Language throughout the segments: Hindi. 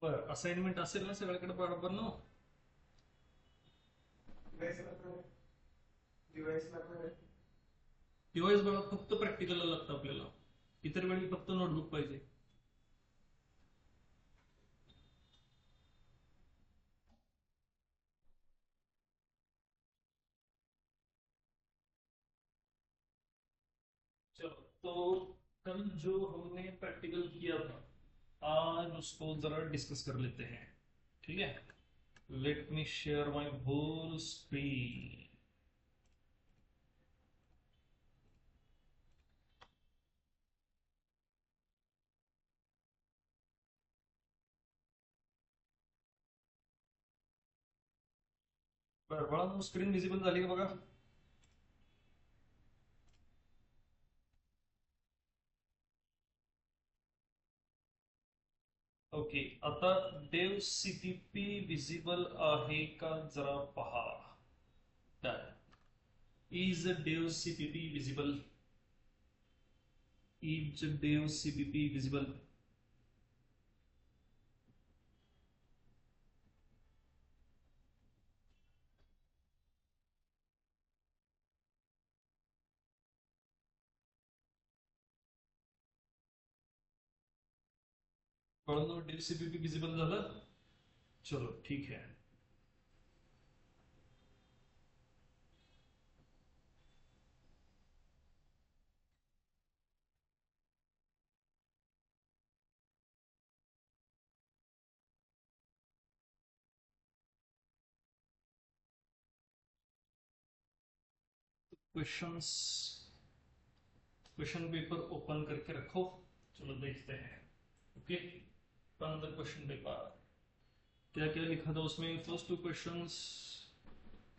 असाइनमेंट असेल ना सगळ्याकडे बरोबर ना. डिव्हाइस बघा फक्त प्रॅक्टिकलला लागतं आपल्याला, इतर वेळी फक्त नोटबुक पाहिजे. चलो, तो कल जो हमने प्रैक्टिकल किया था आज उसको जरा डिस्कस कर लेते हैं. ठीक है, let me share my whole screen. बरं बाळा, स्क्रीन विजिबल झाली का बघा. ओके, आता डेव सीपीपी विजिबल आहे का जरा पहा. Is Dev CPP visible. Is Dev CPP visible. बाळांनो, डेव सीपीपी विजिबल झालं. चलो ठीक है. क्वेश्चंस, क्वेश्चन पेपर ओपन करके रखो. चलो देखते हैं. Okay, from the question paper क्या क्या लिखा था उसमें. फर्स्ट टू क्वेश्चंस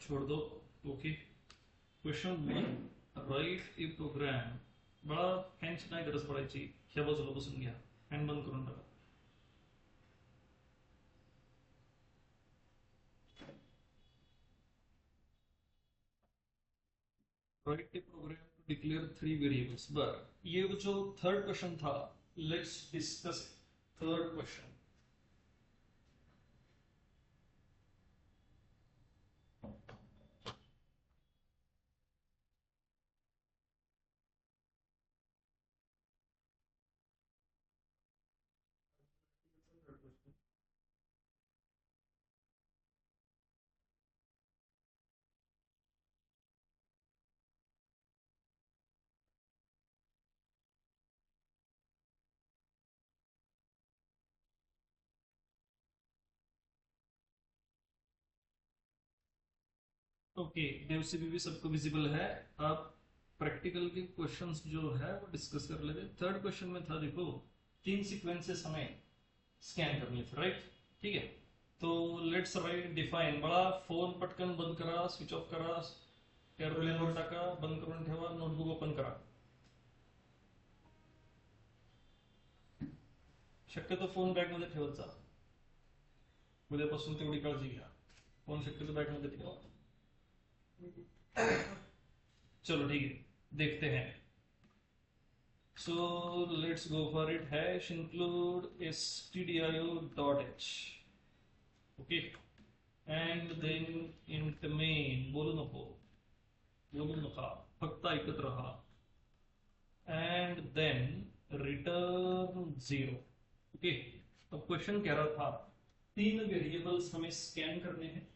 छोड़ दो. Okay, question one, right a programme. बड़ा फॅनची नाही गरज पडायची, ह्या बाजूला बसून घ्या, फॅन बंद करून टाका. Write a program to declare 3 variables. बर, ये जो थर्ड क्वेश्चन था, let's discuss third question. Okay, Dev CPP सबको विजिबल है. अब प्रैक्टिकल के क्वेश्चंस जो है वो डिस्कस कर लेते हैं. थर्ड क्वेश्चन में था, देखो 3 सीक्वेंसेस हमें स्कॅन करने थे, राइट. ठीक है, तो लेट्स राइट डिफाइन. बळा, फोन पटकन बंद करा, स्विच ऑफ करा, एअरप्लेनवर टाका, बंद करून ठेवा, नोटबुक ओपन करा. शक्यतो फोन बॅगमध्ये ठेवत जा. उद्यापासून तेवढी काळजी घ्या. फोन शक्यतो बॅगमध्ये ठेवा. चलो ठीक है, देखते हैं. So let's go for it. Hash include stdio.h. Okay, and then int main. बोलू नको, बोलू नका, फक्त ऐकत रहा. And then return 0. ओके, तो क्वेश्चन कह रहा था 3 वेरिएबल्स हमें स्कैन करने हैं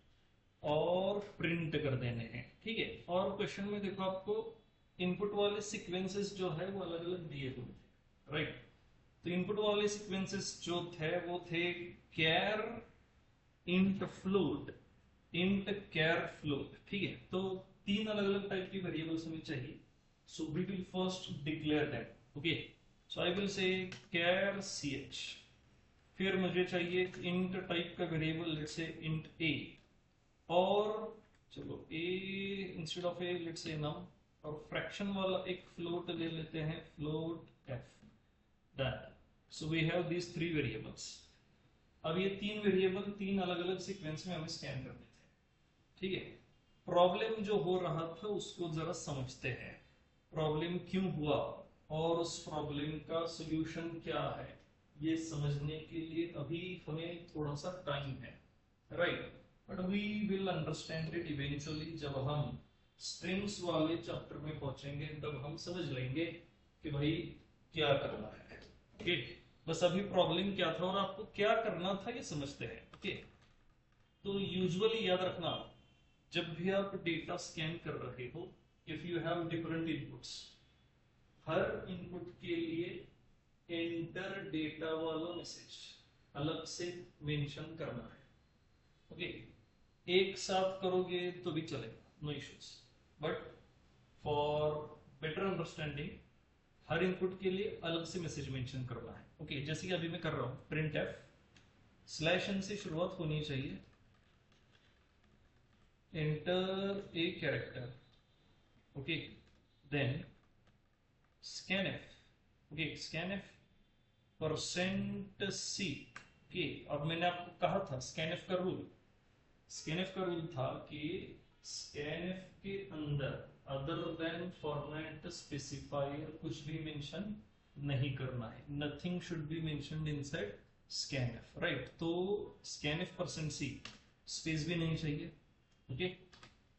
और प्रिंट कर देने हैं. ठीक है, और क्वेश्चन में देखो आपको इनपुट वाले सीक्वेंसेस जो है वो अलग अलग दिए हुए थे, राइट. तो इनपुट वाले सीक्वेंसेस जो थे वो थे कैर, इंट फ्लोट, इंट कैर फ्लोट. ठीक है, तो 3 अलग अलग टाइप की वेरिएबल्स हमें चाहिए. So we will first declare that. Okay, so I will say char ch. फिर मुझे चाहिए इंट टाइप का variable, let's say int a. और चलो a instead of a let's say num. और फ्रैक्शन वाला एक फ्लोट ले लेते हैं, float f. Done. So we have these 3 variables. अब ये 3 वेरिएबल 3 अलग अलग सीक्वेंस में हमें स्कैन करने थे. ठीक है, प्रॉब्लम जो हो रहा था उसको जरा समझते हैं. प्रॉब्लम क्यों हुआ और उस प्रॉब्लम का सॉल्यूशन क्या है, ये समझने के लिए अभी हमें थोड़ा सा टाइम है, right, but we will understand it eventually. जब हम स्ट्रिंग्स वाले चैप्टर में पहुंचेंगे तब हम समझ लेंगे कि भाई क्या करना है। ओके, बस अभी प्रॉब्लम क्या था और आपको क्या करना था ये समझते हैं। ओके, तो यूजुअली याद रखना, जब भी आप डेटा स्कैन कर रहे हो, if you have different inputs, her input के लिए एंटर डेटा वाला मैसेज अलग से मेंशन करना है। ओके, एक साथ करोगे तो भी चलेगा, no issues, but for better understanding हर इनपुट के लिए अलग से मैसेज मेंशन करना है। ओके, जैसे कि अभी मैं कर रहा हूं प्रिंट एफ स्लैश एन से शुरुआत होनी चाहिए, enter a character, okay, then scanf, okay, scanf %c, okay. अब मैंने आपको कहा था scanf का रूल, scanf का रूल था कि scanf के अंदर अदर देन फॉर्मेट स्पेसिफायर कुछ भी मेंशन नहीं करना है, nothing should be mentioned inside scanf, right. तो scanf %c स्पेस भी नहीं चाहिए, ओके।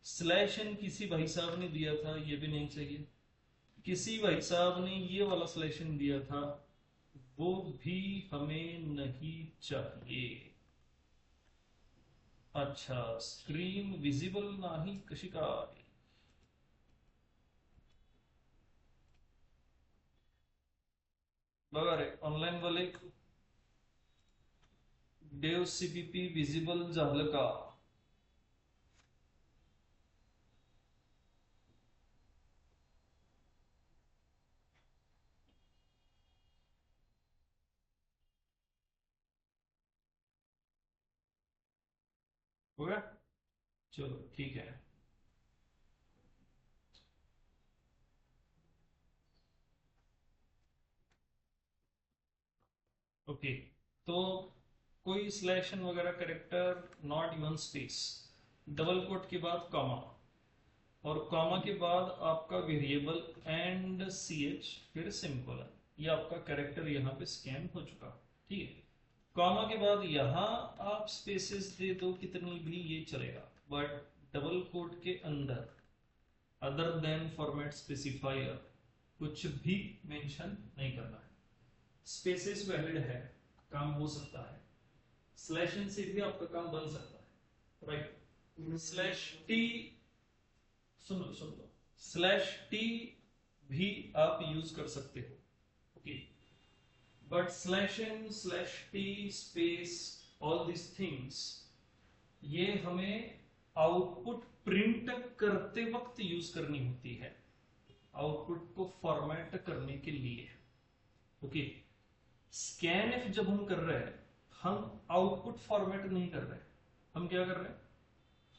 स्लैश एन किसी भाई साहब ने दिया था, ये भी नहीं चाहिए। किसी भाई साहब ने ये वाला सिलेक्शन दिया था, वो भी हमें नहीं चाहिए। अच्छा, स्क्रीन विजिबल नाही कशी काय? बघा रे ऑनलाईन वाले, डेव सीपीपी विजिबल झालं का? हो गया, चलो ठीक है। ओके, तो कोई सिलेक्शन वगैरह character not even space, double quote के बाद कॉमा, और कॉमा के बाद आपका वेरिएबल एंड सी एच फिर सिंपल, ये आपका कैरेक्टर यहाँ पे स्कैन हो चुका, ठीक है। कॉमा के बाद यहाँ आप स्पेसेस दे दो कितनी भी, ये चलेगा, बट डबल कोट के अंदर अदर देन फॉर्मेट स्पेसिफायर कुछ भी मेंशन नहीं करना है। स्पेसेस वैलिड है, काम हो सकता है, स्लैश एन से भी आपका काम बन सकता है, राइट। स्लैश टी, सुन लो सुन लो, स्लैश टी भी आप यूज कर सकते हो, okay, but slash N slash T space all this things ये हमें आउटपुट प्रिंट करते वक्त यूज करनी होती है, आउटपुट को फॉर्मेट करने के लिए, ओके। स्कैनफ जब हम कर रहे हैं, हम आउटपुट फॉर्मेट नहीं कर रहे हैं, हम क्या कर रहे हैं,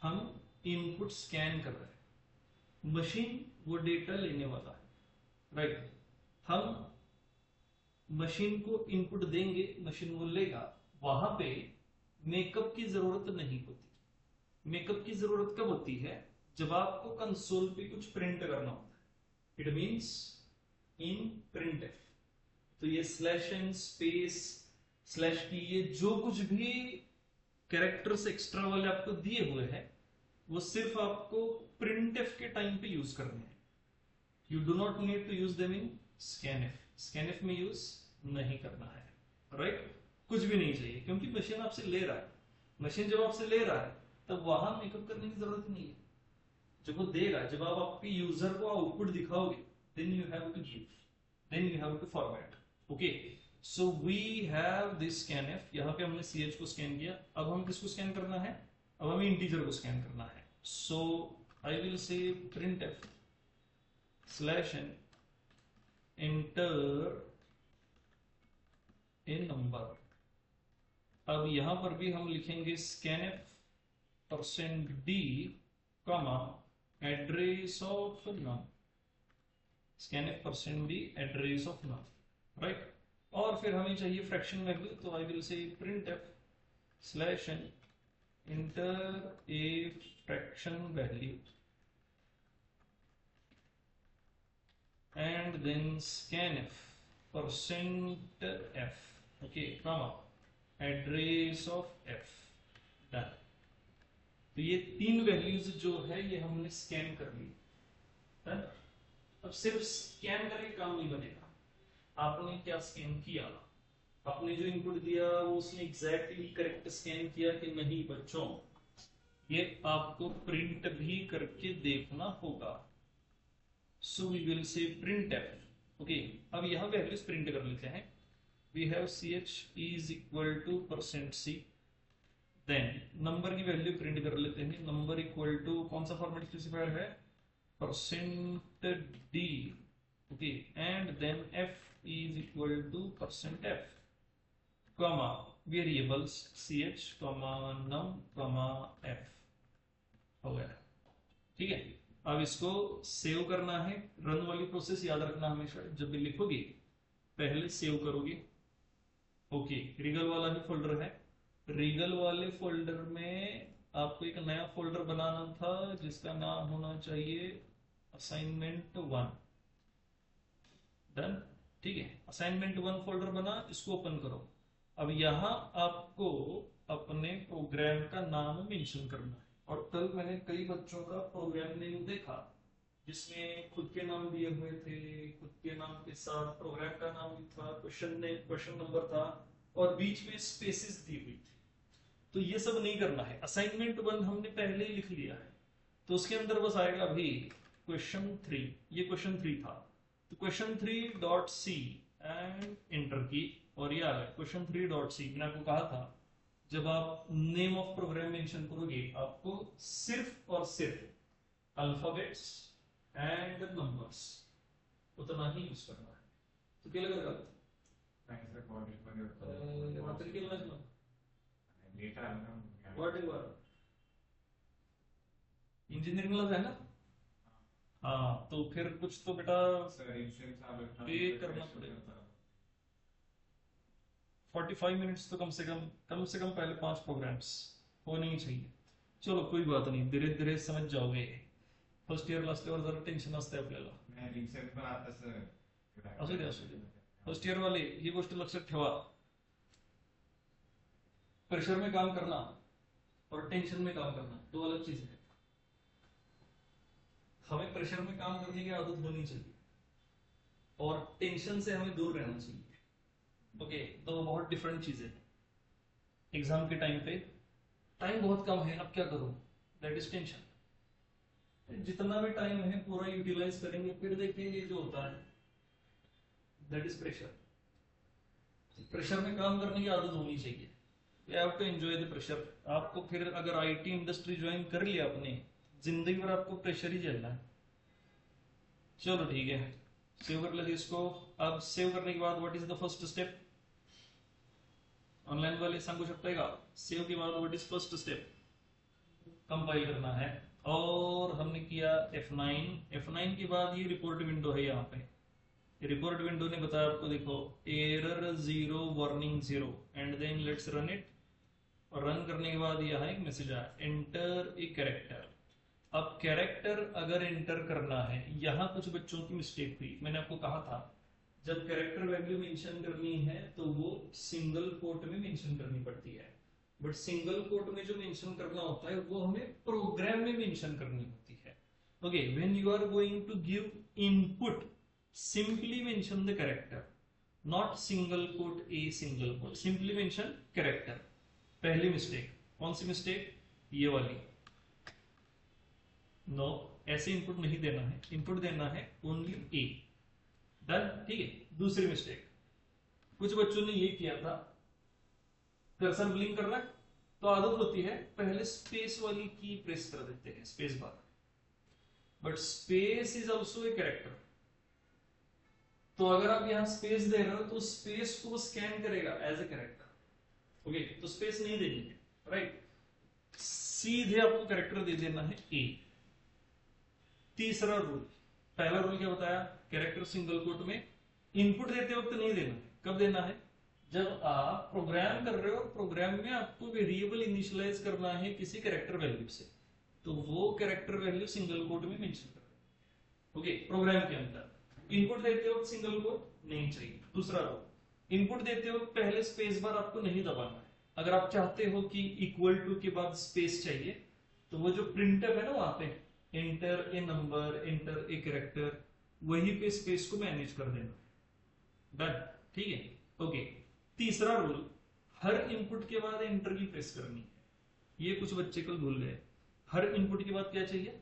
हम इनपुट स्कैन कर रहे हैं, मशीन वो डेटा लेने वाला है, राइट। हम मशीन को इनपुट देंगे, मशीन वो लेगा, वहां पे मेकअप की जरूरत नहीं होती। मेकअप की जरूरत कब होती है, जब आपको कंसोल पे कुछ प्रिंट करना होता है, इट मींस इन प्रिंटफ। तो ये स्लैश एन स्पेस स्लैश की, ये जो कुछ भी कैरेक्टर्स एक्स्ट्रा वाले आपको दिए हुए हैं, वो सिर्फ आपको प्रिंटफ के टाइम पे यूज करने हैं। You do not need to use them in scanf, scanf में यूज नहीं करना है, राइट। कुछ भी नहीं चाहिए, क्योंकि मशीन आपसे ले रहा है, मशीन जब आपसे ले रहा है तब वहां मेकअप करने की जरूरत नहीं है। जब वो देगा, जब आप आपके यूजर को आउटपुट दिखाओगे, then you have to give, then you have to format, okay. So we have this scanf, यहाँ पे हमने ch को स्कैन किया, अब हम किसको स्कैन करना है, अब हमें इंटीजर को स्कैन करना है। So I will say printf slash N enter a number. अब यहां पर भी हम लिखेंगे scanf %d comma address of num, scanf %d address of num, right. और फिर हमें चाहिए फ्रैक्शन वैल्यू, तो I will say printf slash N enter a fraction value and then scanf %f okay comma address of F, done. तो ये तीन वैल्यूज जो है ये हमने स्कैन कर ली, डन। अब सिर्फ स्कैन करके काम नहीं बनेगा, आपने क्या स्कैन किया, आपने जो इनपुट दिया वो उसने एग्जैक्टली करेक्ट स्कैन किया कि नहीं बच्चों, ये आपको प्रिंट भी करके देखना होगा। So we will say printf. Okay, अब यहां वैल्यूज प्रिंट कर लेते हैं। We have ch is equal to %c, then number की वैल्यू प्रिंट कर लेते हैं। नंबर इक्वल टू कौन सा फॉर्मेट स्पेसिफायर है, %d, okay, and then f is equal to %f, comma variables ch, comma num, comma f, हो गया। ठीक है, अब इसको सेव करना है। रन वाली प्रोसेस याद रखना हमेशा, जब भी लिखोगे पहले सेव करोगे। ओके, रीगल वाला ही फोल्डर है, रीगल वाले फोल्डर में आपको एक नया फोल्डर बनाना था जिसका नाम होना चाहिए असाइनमेंट 1, डन। ठीक है, असाइनमेंट 1 फोल्डर बना, इसको ओपन करो। अब यहां आपको अपने प्रोग्राम का नाम मेंशन करना है। और कल मैंने कई बच्चों का प्रोग्राम नेम देखा जिसमें खुद के नाम दिए हुए थे, खुद के नाम के साथ प्रोग्राम का नाम भी था, क्वेश्चन नंबर था और बीच में स्पेसेस दी हुई थी। तो ये सब नहीं करना है। असाइनमेंट 1 हमने पहले ही लिख लिया है, तो उसके अंदर बस आएगा अभी क्वेश्चन 3, ये क्वेश्चन 3 था, तो question 3 dot C and enter key, और ये आ गया क्वेश्चन 3 डॉट सी। मैंने आपको कहा था जब आप नेम ऑफ प्रोग्राम मेंशन करोगे आपको सिर्फ और सिर्फ अल्फाबेट्स एंड नंबर्स उतना ही यूज करना है। तो क्या लगेगा इंजीनियरिंग लग है ना, हाँ, तो फिर कुछ तो बेटा पे करना पड़ेगा। 45 मिनट्स तो कम से कम पहले 5 प्रोग्राम्स होने ही चाहिए। चलो कोई बात नहीं, धीरे धीरे समझ जाओगे। फर्स्ट इयर लास्ट ईयर जरा टेन्शन असते आपल्याला, असू दे असू दे। फर्स्ट इयर वाले ही गोष्ट लक्षात ठेवा, प्रेशर में काम करना और टेंशन में काम करना दो अलग चीजें हैं। हमें प्रेशर में काम करने की आदत होनी चाहिए और टेंशन से हमें दूर रहना चाहिए। ओके, तो बहुत डिफरेंट चीजें। एग्जाम के टाइम पे टाइम बहुत कम है, अब क्या करूं, दैट इज टेंशन। जितना भी टाइम है पूरा यूटिलाइज करेंगे, फिर देखेंगे जो होता है, दैट इज प्रेशर। प्रेशर में काम करने की आदत होनी चाहिए। You have to enjoy the pressure. आपको फिर अगर आईटी इंडस्ट्री ज्वाइन कर लिया आपने, जिंदगी भर आपको प्रेशर ही झेलना है। चलो ठीक है, सेव कर लेते इसको। अब सेव करने के बाद what is the first step, online वाले सांगू शकताय का, सेव के बाद what is first step, compile करना है। और हमने किया F9 के बाद ये रिपोर्ट विंडो है। यहाँ पे रिपोर्ट विंडो ने बताया आपको, देखो error 0 warning 0 and then let's run it. और रन करने के बाद यहाँ एक मैसेज आया, एंटर ए कैरेक्टर। अब कैरेक्टर अगर एंटर करना है, यहाँ कुछ बच्चों की मिस्टेक हुई। मैंने आपको कहा था जब कैरेक्टर वैल्यू मेंशन करनी है तो वो सिंगल कोट में मेंशन करनी पड़ती है, बट सिंगल कोट में जो मेंशन करना होता है वो हमें प्रोग्राम में मेंशन करनी होती है। Okay, when you are going to give input, simply mention the character, not single quote a single quote, simply mention character. पहली मिस्टेक, कौन सी मिस्टेक, ये वाली, नो, ऐसे इनपुट नहीं देना है, इनपुट देना है ओनली ए, डन। ठीक है, दूसरी मिस्टेक, कुछ बच्चों ने ये किया था, कर्सर ब्लिंक कर रहा है तो आदत होती है पहले स्पेस वाली की प्रेस कर देते हैं, space bar, but space is also a character. तो अगर आप यहां स्पेस दे रहे हो तो स्पेस को स्कैन करेगा एज ए कैरेक्टर। ओके, तो स्पेस नहीं देनी है, राइट, सीधे आपको कैरेक्टर दे देना है ए। तीसरा रूल, पहला रूल क्या बताया, कैरेक्टर सिंगल कोट में इनपुट देते वक्त नहीं देना। कब देना है, जब आप प्रोग्राम कर रहे हो, प्रोग्राम में आपको वेरिएबल इनिशियलाइज करना है किसी कैरेक्टर वैल्यू से, तो वो कैरेक्टर वैल्यू सिंगल कोट में मेंशन कर। ओके, प्रोग्राम के अंदर इनपुट देते वक्त सिंगल कोट नहीं चाहिए। दूसरा रूल, इनपुट देते हो पहले स्पेस बार आपको नहीं दबाना है। अगर आप चाहते हो कि इक्वल टू के बाद स्पेस चाहिए, तो वो जो प्रिंटफ है ना वहां पे, enter a number, enter a character, वहीं पे स्पेस को मैनेज कर देना। डन, ठीक है। ओके, तीसरा रूल, हर इनपुट के बाद एंटर की प्रेस करनी है। ये कुछ बच्चे कल भूल गए। हर इनपुट के बाद क्या चाहिए?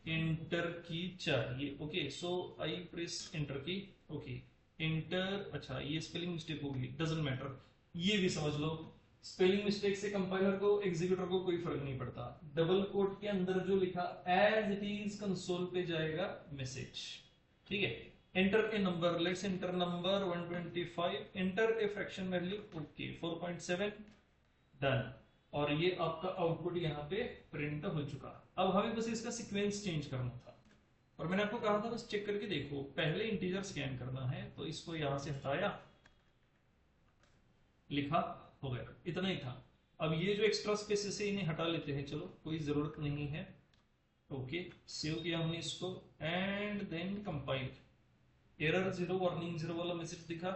एंटर की चाहिए। ओके, सो आई प्रेस एंटर की। ओके, एंटर, अच्छा ये स्पेलिंग मिस्टेक होगी, डजंट मैटर, ये भी समझ लो। स्पेलिंग मिस्टेक से कंपाइलर को, एग्जीक्यूटर को कोई फर्क नहीं पड़ता। डबल कोट के अंदर जो लिखा एज इट इज कंसोल पे जाएगा मैसेज, ठीक है। Enter a number, let's enter number 125, enter a fraction value, okay 4.7, done. और ये आपका आउटपुट यहाँ पे प्रिंट हो चुका। अब हमें बस इसका सीक्वेंस चेंज करना था, और मैंने आपको कहा था बस चेक करके देखो। पहले इंटीजर स्कैन करना है, तो इसको यहां से हटाया, लिखा, हो गया, इतना ही था। अब ये जो एक्स्ट्रा स्पेसेस है इन्हें हटा लेते हैं, चलो कोई जरूरत नहीं है। ओके, सेव किया हमने इसको, and then compile. Error 0 warning 0 वाला मैसेज दिखा,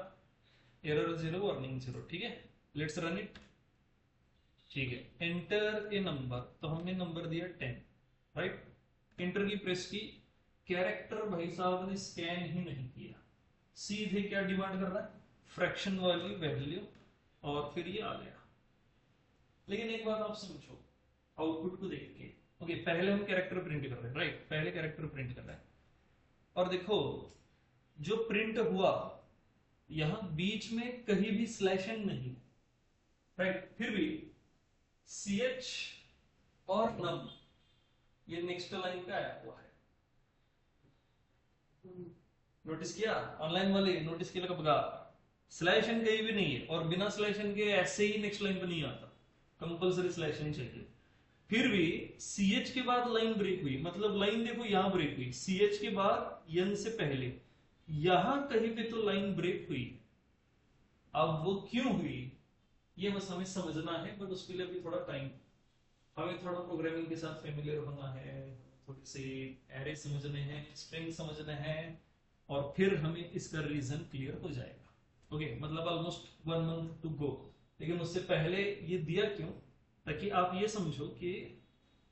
एरर 0 वार्निंग 0, ठीक है। लेट्स रन इट, ठीक है। एंटर ए नंबर, तो हमने नंबर दिया 10, राइट। एंटर की प्रेस की, कैरेक्टर भाई साहब ने स्कैन ही नहीं किया, सीधे क्या डिमांड कर रहा है? फ्रैक्शन वाली वैल्यू, और फिर ये आ गया। लेकिन एक बात आप समझो आउटपुट को देख के। ओके, पहले हम कैरेक्टर प्रिंट कर रहे हैं, राइट, पहले कैरेक्टर प्रिंट कर रहे हैं, और देखो जो प्रिंट हुआ यहां बीच में कहीं भी स्लैश एन नहीं, राइट। फिर भी ch और num ये नेक्स्ट लाइन पे आया हुआ है, नोटिस किया? ऑनलाइन वाले नोटिस किया कब? स्लैश एन कहीं भी नहीं है, और बिना स्लैश एन के ऐसे ही नेक्स्ट लाइन पे नहीं आता, कंपलसरी स्लैश एन चाहिए। फिर भी ch के बाद लाइन ब्रेक हुई, मतलब लाइन देखो यहां ब्रेक हुई, ch के बाद n से पहले, यहां कहीं पे तो लाइन ब्रेक हुई। अब वो क्यों हुई ये बस हमें समझना है, बट उसके लिए अभी थोड़ा टाइम, हमें थोड़ा प्रोग्रामिंग के साथ फेमिलियर होना है, थोड़े से एरे समझने हैं, स्ट्रिंग समझने हैं, और फिर हमें इसका रीजन क्लियर हो जाएगा। ओके, मतलब ऑलमोस्ट 1 मंथ टू गो। लेकिन उससे पहले ये दिया क्यों? ताकि आप ये समझो कि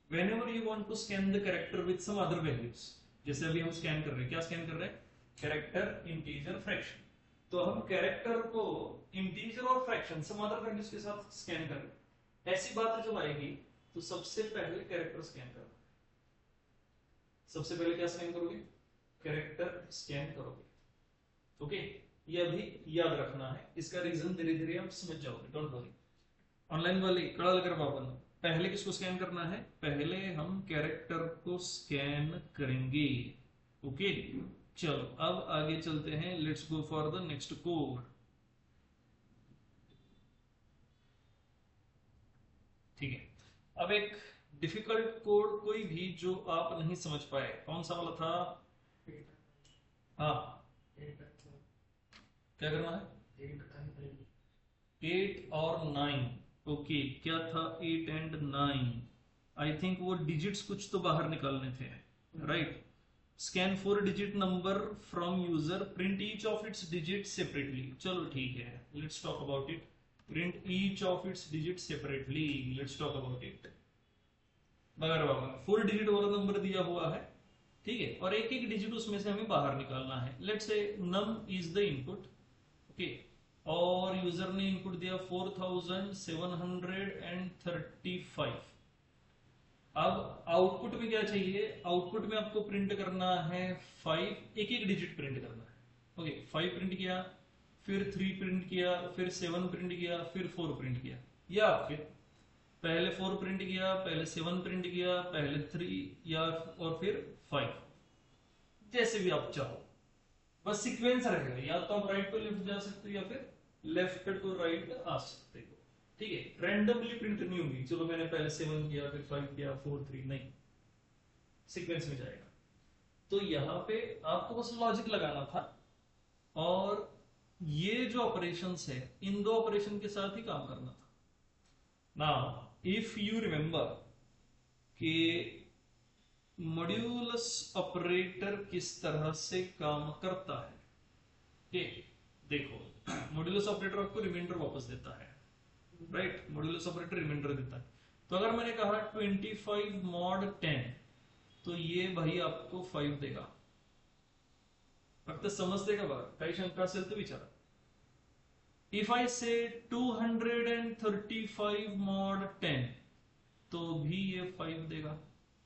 whenever you want to scan the character with some other values, जैसे अभी हम स्कैन कर रहे हैं, क्या स्कैन कर रहे हैं? Character, integer, fraction. तो हम कैरेक्टर को इंटीजर और फ्रैक्शन सम अदर वैल्यूज के साथ स्कैन कर रहे हैं। ऐसी बात जब आएगी तो सबसे पहले कैरेक्टर स्कैन करना। सबसे पहले क्या स्कैन करोगे? कैरेक्टर स्कैन करोगे। ओके, ये अभी याद रखना है, इसका रीजन धीरे धीरे आप समझ जाओगे, डोंट वरी। ऑनलाइन वाले कड़ा लगर बाबन, पहले किसको स्कैन करना है? पहले हम कैरेक्टर को स्कैन करेंगे। ओके, चलो अब आगे चलते हैं, let's go for the next code. ठीक है, अब एक डिफिकल्ट कोड कोई भी जो आप नहीं समझ पाए, कौन सा वाला था? हाँ, क्या करना है? 8 और 9। ओके, क्या था 8 एंड 9? आई थिंक वो डिजिट्स कुछ तो बाहर निकालने थे, right. Scan 4 digit number from user, print each of its digit separately. चलो ठीक है, let's talk about it. Print each of its digit separately, let's talk about it. मगर बाबा 4 डिजिट वाला नंबर दिया हुआ है, ठीक है, और एक एक डिजिट उसमें से हमें बाहर निकालना है। Let's say num is the input, okay, और यूजर ने इनपुट दिया 4735। अब आउटपुट में क्या चाहिए? आउटपुट में आपको प्रिंट करना है 5, एक एक डिजिट प्रिंट करना है। ओके, 5 प्रिंट किया, फिर 3 प्रिंट किया, फिर 7 प्रिंट किया, फिर 4 प्रिंट किया, या फिर पहले 4 प्रिंट किया, पहले 7 प्रिंट किया, पहले 3, या और फिर 5, जैसे भी आप चाहो, बस सीक्वेंस रहेगा। या तो आप राइट टू लेफ्ट जा सकते हो, या फिर लेफ्ट टू राइट आ सकते हो, ठीक है। रैंडमली प्रिंट नहीं होगी, चलो मैंने पहले 7 किया, फिर 5 किया, 4 3, नहीं, सीक्वेंस में जाएगा। तो यहाँ पे आपको बस लॉजिक लगाना था, और ये जो ऑपरेशंस है इन दो ऑपरेशन के साथ ही काम करना था। नाउ इफ यू रिमेंबर कि मॉड्यूलस ऑपरेटर किस तरह से काम करता है, देखो मॉड्यूलस ऑपरेटर आपको रिमाइंडर वापस देता है, राइट, मॉड्यूलस ऑपरेटर रिमाइंडर देता है। तो अगर मैंने कहा 25 मॉड 10, तो ये भाई आपको 5 देगा। फक्त समजते का बघा, काही शंका असेल तर विचारा। इफ आई से 235 मॉड 10, तो भी ये 5 देगा।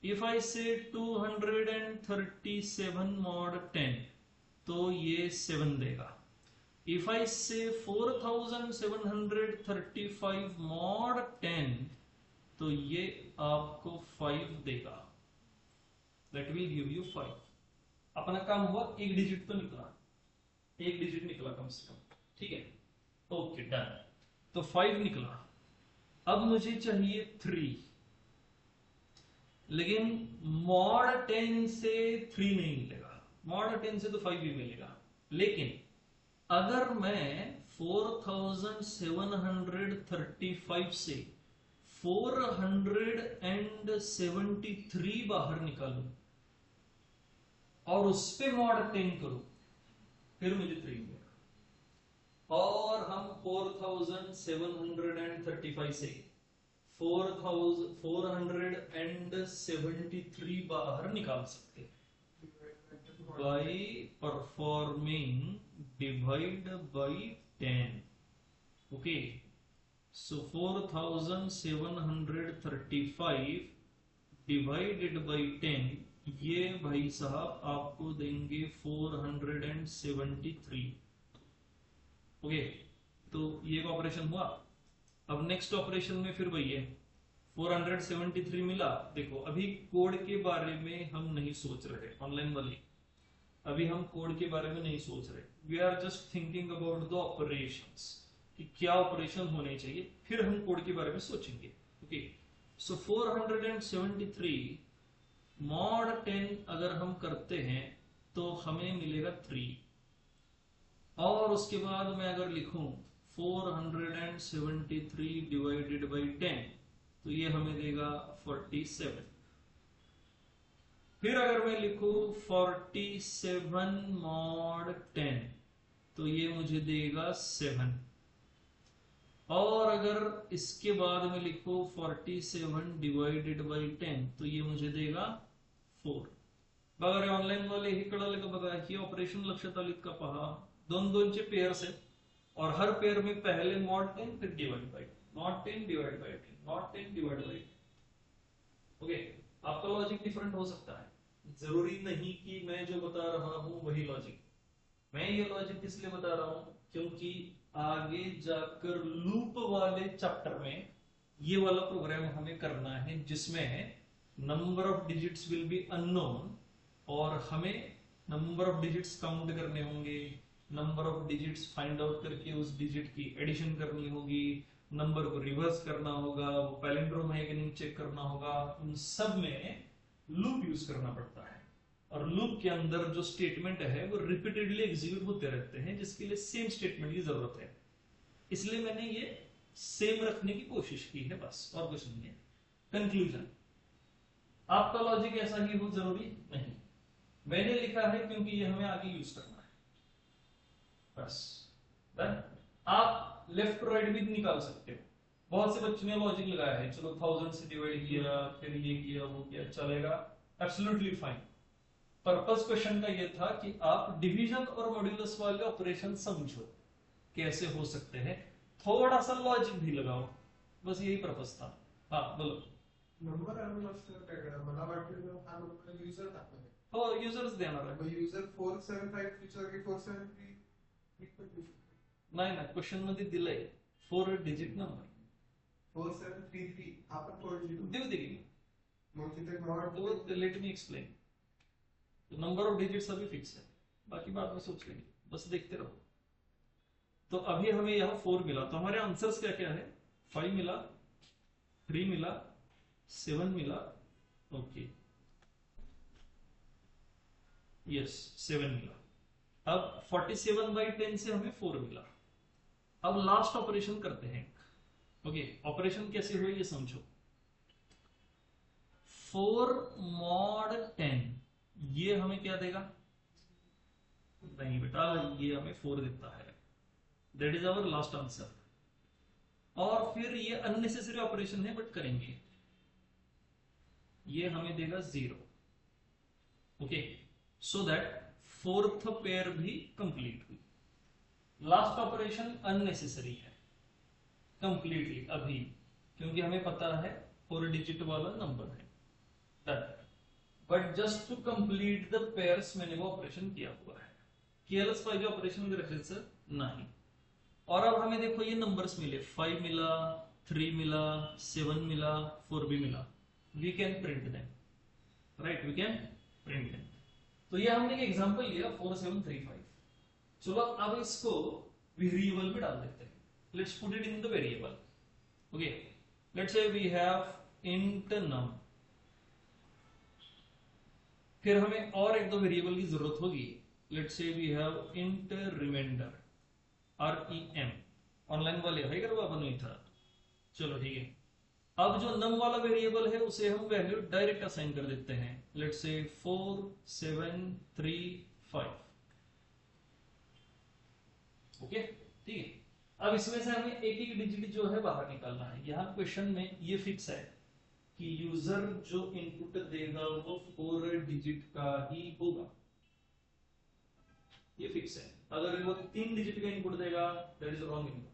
इफ आई से 237 मॉड 10, तो ये 7 देगा। इफ आई से 4735 मॉड 10, तो ये आपको 5 देगा। That will give you 5। अपना काम हुआ, एक डिजिट तो निकला, एक डिजिट निकला कम से कम, ठीक है, ओके डन। तो 5 निकला। अब मुझे चाहिए 3, लेकिन मॉड 10 से 3 नहीं मिलेगा, मॉड 10 से तो 5 भी मिलेगा। लेकिन अगर मैं 4735 से 473 बाहर निकालूं और उस पे मॉड 10 करूं, फिर मुझे 3 मिलेगा। और हम 4735 से 473 बाहर निकाल सकते हैं by performing divide by 10। Okay, so 4735 divided by 10, ये भाई साहब आपको देंगे 473। ओके, तो ये एक ऑपरेशन हुआ। अब नेक्स्ट ऑपरेशन में फिर वही है, 473 मिला। देखो अभी कोड के बारे में हम नहीं सोच रहे, ऑनलाइन वाले, अभी हम कोड के बारे में नहीं सोच रहे। We are just thinking about the operations, कि क्या ऑपरेशन होने चाहिए, फिर हम कोड के बारे में सोचेंगे। ओके, सो 473 मॉड 10 अगर हम करते हैं तो हमें मिलेगा 3। और उसके बाद मैं अगर लिखूं 473 डिवाइडेड बाई 10, तो ये हमें देगा 47। फिर अगर मैं लिखूं 47 मॉड 10, तो ये मुझे देगा 7। और अगर इसके बाद में लिखूं 47 डिवाइडेड बाई 10, तो ये मुझे देगा 4। बघा ऑनलाइन वाले हे कळालं का? बघा ही ऑपरेशन लक्षात आलीत का? पहा, 2-2 चे पेयर्स आहेत और हर पेयर में पहले मॉड 10 फिर divide by mod 10 divide by 10 mod 10 divide by 10। Okay, आपका लॉजिक डिफरेंट हो सकता है, जरूरी नहीं कि मैं जो बता रहा हूं वही लॉजिक। मैं ये लॉजिक इसलिए बता रहा हूं क्योंकि आगे जाकर लूप वाले चैप्टर में ये वाला प्रोग्राम हमें करना है जिसमें number of digits will be unknown और हमें नंबर ऑफ डिजिट्स काउंट करने होंगे, number of digits find out करके उस डिजिट की एडिशन करनी होगी, नंबर को रिवर्स करना होगा, वो पैलिंड्रोम है कि नहीं चेक करना होगा। उन सब में लूप यूज करना पड़ता है और लूप के अंदर जो स्टेटमेंट है वो रिपीटेडली एग्जीक्यूट होते रहते हैं, जिसके लिए सेम स्टेटमेंट की जरूरत है। इसलिए मैंने ये सेम रखने की कोशिश की है, बस और कुछ नहीं है। कंक्लूजन, आपका लॉजिक ऐसा ही हो जरूरी नहीं, मैंने लिखा है क्योंकि ये हमें आगे यूज करना है, बस। आप लेफ्ट राइट भी निकाल सकते हो। बहुत से बच्चों ने लॉजिक लगाया है, चलो 1000 से डिवाइड किया, फिर ये किया वो किया, चलेगा, एब्सोल्युटली फाइन। पर्पस क्वेश्चन का ये था कि आप डिवीजन और मॉड्यूलस वाले ऑपरेशन समझो कैसे हो सकते हैं, थोड़ा सा लॉजिक भी लगाओ, बस यही पर्पस था। हाँ बोलो। नंबर मला वाटलं हा नंबर यूजर टाकला हो, यूजर्स देणार आहे। यूजर 475 फीचर की 473 नाही ना, क्वेश्चन मध्ये दिलंय 4 डिजिट नंबर 4733 आपण 4 डिजिट देऊ दे की मग तिथे mod let me explain. Number of digits अभी फिक्स है, बाकी बाद में सोच लेंगे, बस देखते रहो। तो अभी हमें यहाँ 4 मिला, तो हमारे आंसर्स क्या क्या है? 5 मिला, 3 मिला, 7 मिला, ओके यस 7 मिला। अब 47/10 से हमें 4 मिला। अब लास्ट ऑपरेशन करते हैं। ओके, ऑपरेशन कैसे हुए ये समझो। 4 मॉड 10 ये हमें क्या देगा? नहीं बेटा, ये हमें 4 देता है। That is our last answer. और फिर ये अननेसेसरी ऑपरेशन है बट करेंगे, ये हमें देगा 0। Okay, so that fourth pair भी कंप्लीट हुई। लास्ट ऑपरेशन अननेसेसरी है कंप्लीटली अभी, क्योंकि हमें पता है 4 डिजिट वाला नंबर है, done. But just to complete the pairs मैंने वो ऑपरेशन किया हुआ है, केयरलेस पाहिजे ऑपरेशन गरजेचं नाही। और अब हमें देखो ये नंबर्स मिले, 5 मिला, 3 मिला, 7 मिला, 4 भी मिला, we can print them, right, we can print them. तो ये हमने एक एग्जांपल लिया 4735। चलो अब इसको वेरिएबल में डाल देते हैं, let's put it in the variable. Okay, let's say we have int num, फिर हमें और एक दो वेरिएबल की जरूरत होगी, let's say we have int remainder, REM, online वाले है कर अपन नहीं था, चलो ठीक है। अब जो नम वाला वेरिएबल है उसे हम वैल्यू डायरेक्ट असाइन कर देते हैं, लेट्स से 4735। ओके, ठीक है। अब इसमें से हमें एक एक डिजिट जो है बाहर निकालना है। यहाँ क्वेश्चन में ये फिक्स है कि यूजर जो इनपुट देगा वो 4 डिजिट का ही होगा, ये फिक्स है। अगर वो 3 डिजिट का इनपुट देगा that is wrong input,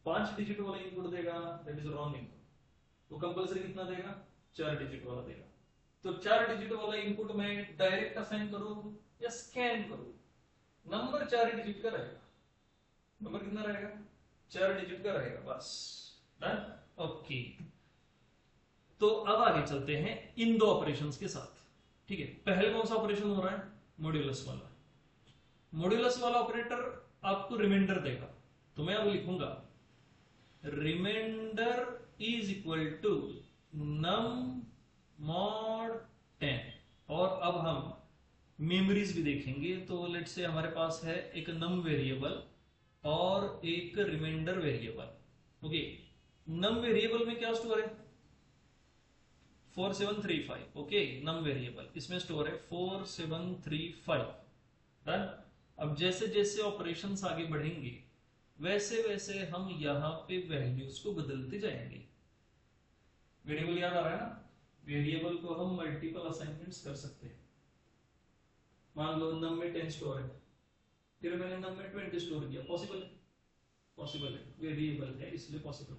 5 digit वाला इनपुट देगा दैट इज रॉन्ग इनपुट। तो कंपलसरी कितना देगा, 4 डिजिट वाला देगा। तो 4 डिजिट वाला इनपुट में डायरेक्ट असाइन करूं या स्कैन करूं, नंबर 4 डिजिट का रहेगा। नंबर कितना रहेगा, 4 डिजिट का रहेगा, बस, डन। ओके, तो अब आगे चलते हैं इन दो ऑपरेशंस के साथ, ठीक है। पहले कौन सा ऑपरेशन हो रहा है, मॉड्यूलस वाला। मॉड्यूलस वाला ऑपरेटर आपको रिमाइंडर देगा, तो मैं अब लिखूंगा remainder is equal to num mod 10। और अब हम मेमोरीज भी देखेंगे, तो लेट्स से हमारे पास है एक नम वेरिएबल और एक रिमाइंडर वेरिएबल। ओके, नम वेरिएबल में क्या स्टोर है, 4735। ओके, नम वेरिएबल इसमें स्टोर है 4735, डन। अब जैसे जैसे ऑपरेशंस आगे बढ़ेंगे वैसे वैसे हम यहां पे वैल्यूज को बदलते जाएंगे। वेरिएबल याद आ रहा है ना, वेरिएबल को हम मल्टीपल असाइनमेंट्स कर सकते हैं। मान लो नम में 10 स्टोर है, फिर मैंने नम में 20 स्टोर किया, पॉसिबल है, पॉसिबल है, वेरिएबल है इसलिए पॉसिबल।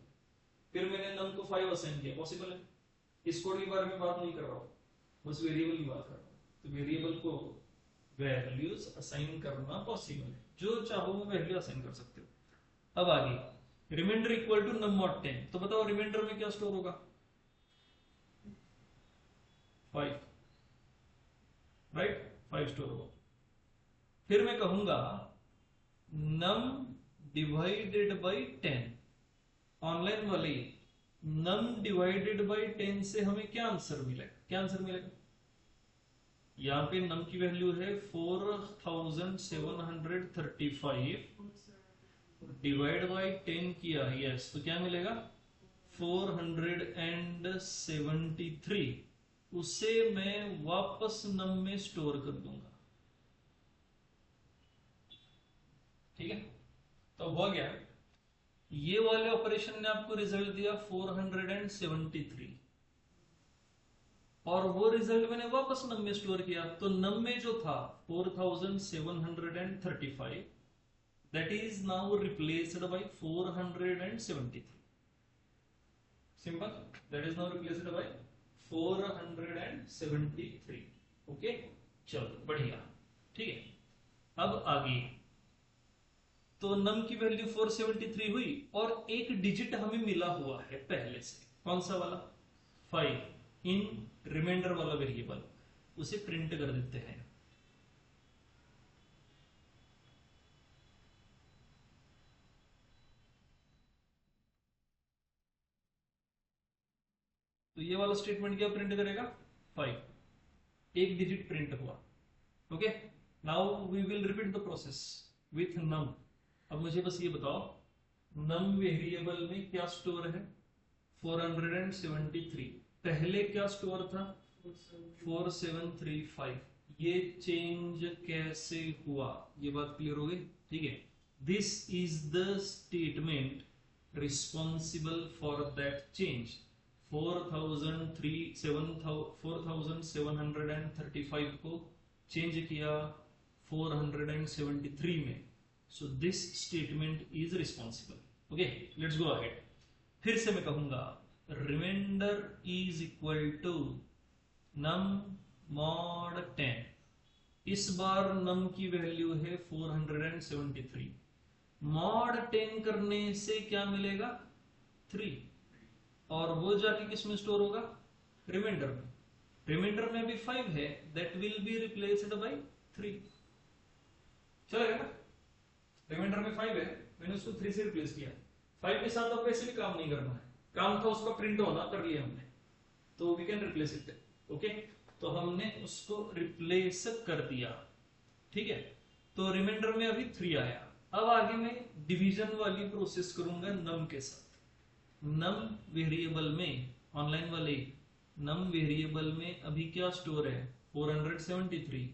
फिर मैंने नम को 5 असाइन किया, पॉसिबल है। इस कोड के बारे में बात नहीं कर रहा हूं, बस वेरिएबल की बात कर रहा हूं। तो वेरिएबल को वैल्यूज असाइन करना पॉसिबल है, जो चाहो वो वैल्यू असाइन कर सकते हो। अब आगे remainder equal to num mod 10, तो बताओ रिमाइंडर में क्या स्टोर होगा, 5, राइट, 5 स्टोर होगा। फिर मैं कहूंगा नम डिवाइडेड बाई 10, ऑनलाइन वाले नम डिवाइडेड बाई 10 से हमें क्या आंसर मिलेगा, क्या आंसर मिलेगा, यहां पे नम की वैल्यू है 4735 डिवाइड बाई 10 किया, यस, तो क्या मिलेगा 473। उसे मैं वापस नम में स्टोर कर दूंगा, ठीक है। तो हो गया, ये वाले ऑपरेशन ने आपको रिजल्ट दिया 473, और वो रिजल्ट मैंने वापस नम में स्टोर किया। तो नम में जो था 4735, that is now replaced by 473, simple, that is now replaced by 473। Okay, चलो बढ़िया, ठीक है। अब आगे तो नम की वैल्यू 473 हुई, और एक डिजिट हमें मिला हुआ है पहले से, कौन सा वाला, 5, इन रिमाइंडर वाला वेरिएबल, उसे प्रिंट कर देते हैं। तो ये वाला स्टेटमेंट क्या प्रिंट करेगा, 5, एक डिजिट प्रिंट हुआ। Okay, now we will repeat the process with num. अब मुझे बस ये बताओ नम वेरिएबल में क्या स्टोर है, 473, पहले क्या स्टोर था 4735, ये चेंज कैसे हुआ, ये बात क्लियर हो गई, ठीक है। this is the statement responsible for that change. 4735 को चेंज किया 473 में. So this statement is responsible. Okay, let's go ahead. फिर से मैं कहूंगा remainder is equal to num mod 10. इस बार नम की वैल्यू है 473. मॉड 10 करने से क्या मिलेगा? 3. और वो जाके किस में स्टोर होगा? रिमाइंडर में. रिमाइंडर में भी 5 है, that will be replaced by 3. चलेगा ना? रिमाइंडर में 5 है, मैंने उसको 3 से रिप्लेस किया. 5 के साथ अब वैसे भी काम नहीं करना है, काम था उसका प्रिंट होना, कर लिया हमने, तो we can replace it. Okay, तो हमने उसको रिप्लेस कर दिया. ठीक है, तो रिमाइंडर में अभी 3 आया. अब आगे मैं डिवीजन वाली प्रोसेस करूंगा नम के साथ. नम वेरिएबल में, ऑनलाइन वाले नम वेरिएबल में अभी क्या स्टोर है? 473.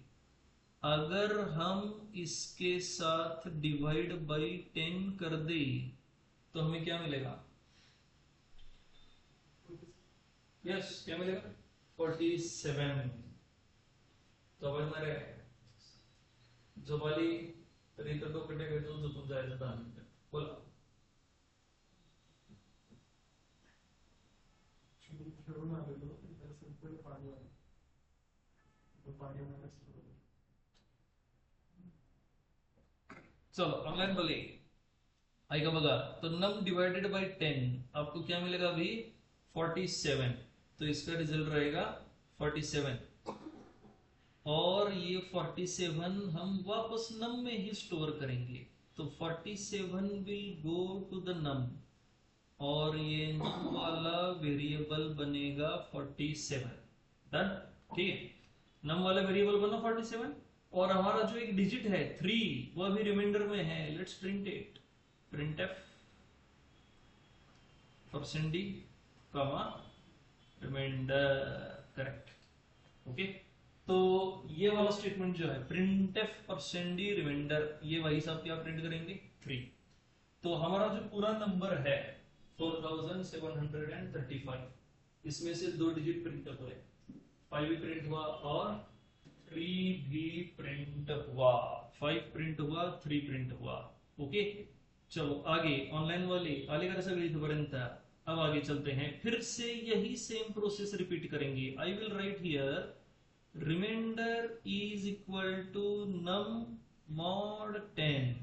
अगर हम इसके साथ डिवाइड बाई 10 कर दे तो हमें क्या मिलेगा? यस, क्या मिलेगा? 47. तो अब हमारे जो वाली तरीके तो कटे गए तो तुम जायजा था बोला. फिरून आलेलो तर सिंपल पाणी आहे, तो पाणी मध्ये चलो ऑनलाइन बोले आएगा बघा. तो नम डिवाइडेड बाय 10 आपको क्या मिलेगा? अभी 47. तो इसका रिजल्ट रहेगा 47. और ये 47 हम वापस नम में ही स्टोर करेंगे. तो 47 विल गो टू द नम और ये नम वाला वेरिएबल बनेगा 47. डन. ठीक है, नम वाला वेरिएबल बना 47 और हमारा जो एक डिजिट है 3 वह भी रिमाइंडर में है. Let's print it. Print f %d comma remainder. Correct. Okay, तो ये वाला स्टेटमेंट जो है प्रिंट एफ %d रिमाइंडर, ये भाई साहब क्या प्रिंट करेंगे? 3. तो हमारा जो पूरा नंबर है 4735, इसमें से 2 डिजिट प्रिंट हुए, 5 भी प्रिंट हुआ और 3 भी प्रिंट हुआ. 5 प्रिंट हुआ, 3 प्रिंट हुआ. ओके, चलो आगे ऑनलाइन वाले आले का पर्यंत. अब आगे चलते हैं, फिर से यही सेम प्रोसेस रिपीट करेंगे. I will write here remainder is equal to num mod 10.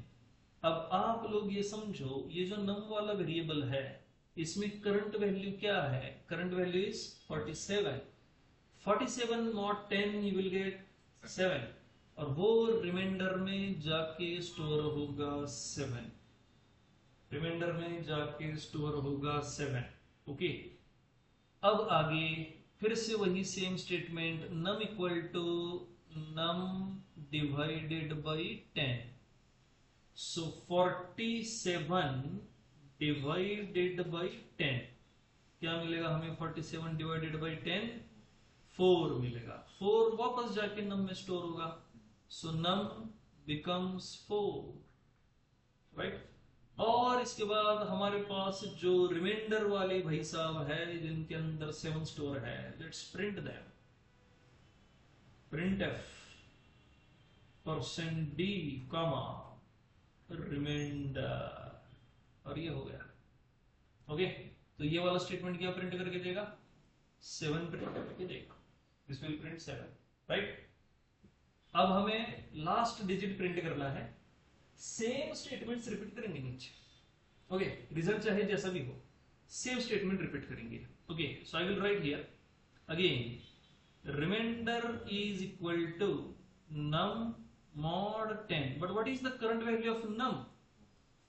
अब आप लोग ये समझो, ये जो नम वाला वेरिएबल है इसमें करंट वैल्यू क्या है? Current value is 47. 47 mod 10 you will get 7 और वो रिमाइंडर में जाके स्टोर होगा 7. रिमाइंडर में जाके स्टोर होगा 7. ओके, अब आगे फिर से वही same statement num equal to num divided by 10. So 47 divided by 10 क्या मिलेगा हमें? 47 डिवाइडेड बाई 10 4 मिलेगा. 4 वापस जाके नम में स्टोर होगा. सो नम बिकम्स 4. राइट. और इसके बाद हमारे पास जो रिमाइंडर वाले भाई साहब है जिनके अंदर 7 स्टोर है, let's print them. Print f %d comma remainder. और ये हो गया. ओके, तो ये वाला स्टेटमेंट क्या प्रिंट करके देगा? 7 प्रिंट करके देगा. This will print 7. राइट. अब हमें लास्ट डिजिट प्रिंट करना है. सेम स्टेटमेंट्स रिपीट करेंगे नीचे. ओके, रिजल्ट चाहे जैसा भी हो, सेम स्टेटमेंट रिपीट करेंगे. Okay, so I will write here again remainder is equal to num mod 10. But what is the current value of num?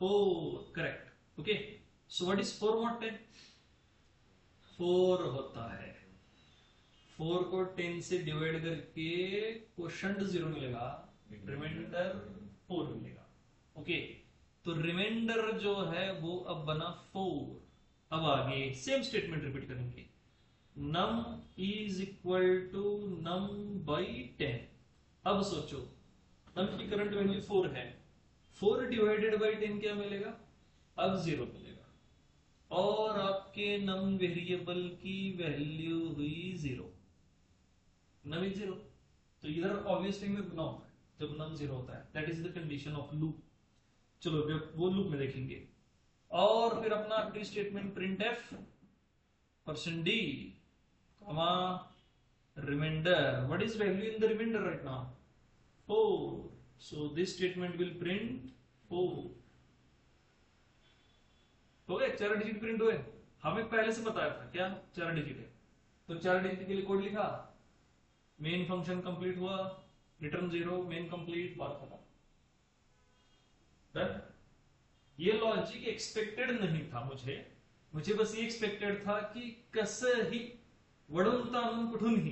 4. Correct. Okay. So what is 4 mod 10? 4 होता है. 4 को 10 से डिवाइड करके क्वोशंट 0 मिलेगा, रिमाइंडर 4 मिलेगा. ओके, तो रिमाइंडर जो है वो अब बना 4. अब आगे सेम स्टेटमेंट रिपीट करेंगे. Num is equal to num by 10. अब सोचो नम की करंट वैल्यू 4 है. 4 डिवाइडेड बाई 10 क्या मिलेगा? अब 0 मिलेगा और आपके नम वेरिएबल की वैल्यू हुई 0, नम इज 0। तो इधर ऑब्वियसली में गुना होता है जब नम 0 होता है, that is the condition of loop. चलो वो लूप में देखेंगे। और फिर अपना अगली statement print F percent D कमा remainder. What is value in the remainder right now? 4. So this statement will print 4. हो गए 4 डिजिट प्रिंट हुए। हमें पहले से बताया था क्या 4 डिजिट है, तो 4 डिजिट के लिए कोड लिखा, मेन फंक्शन कंप्लीट हुआ, रिटर्न 0, मेन कंप्लीट, बात खत्म। डन। ये लॉजिक एक्सपेक्टेड नहीं था मुझे, मुझे बस ये एक्सपेक्टेड था कि कसंही वडून ताणून कुठूनही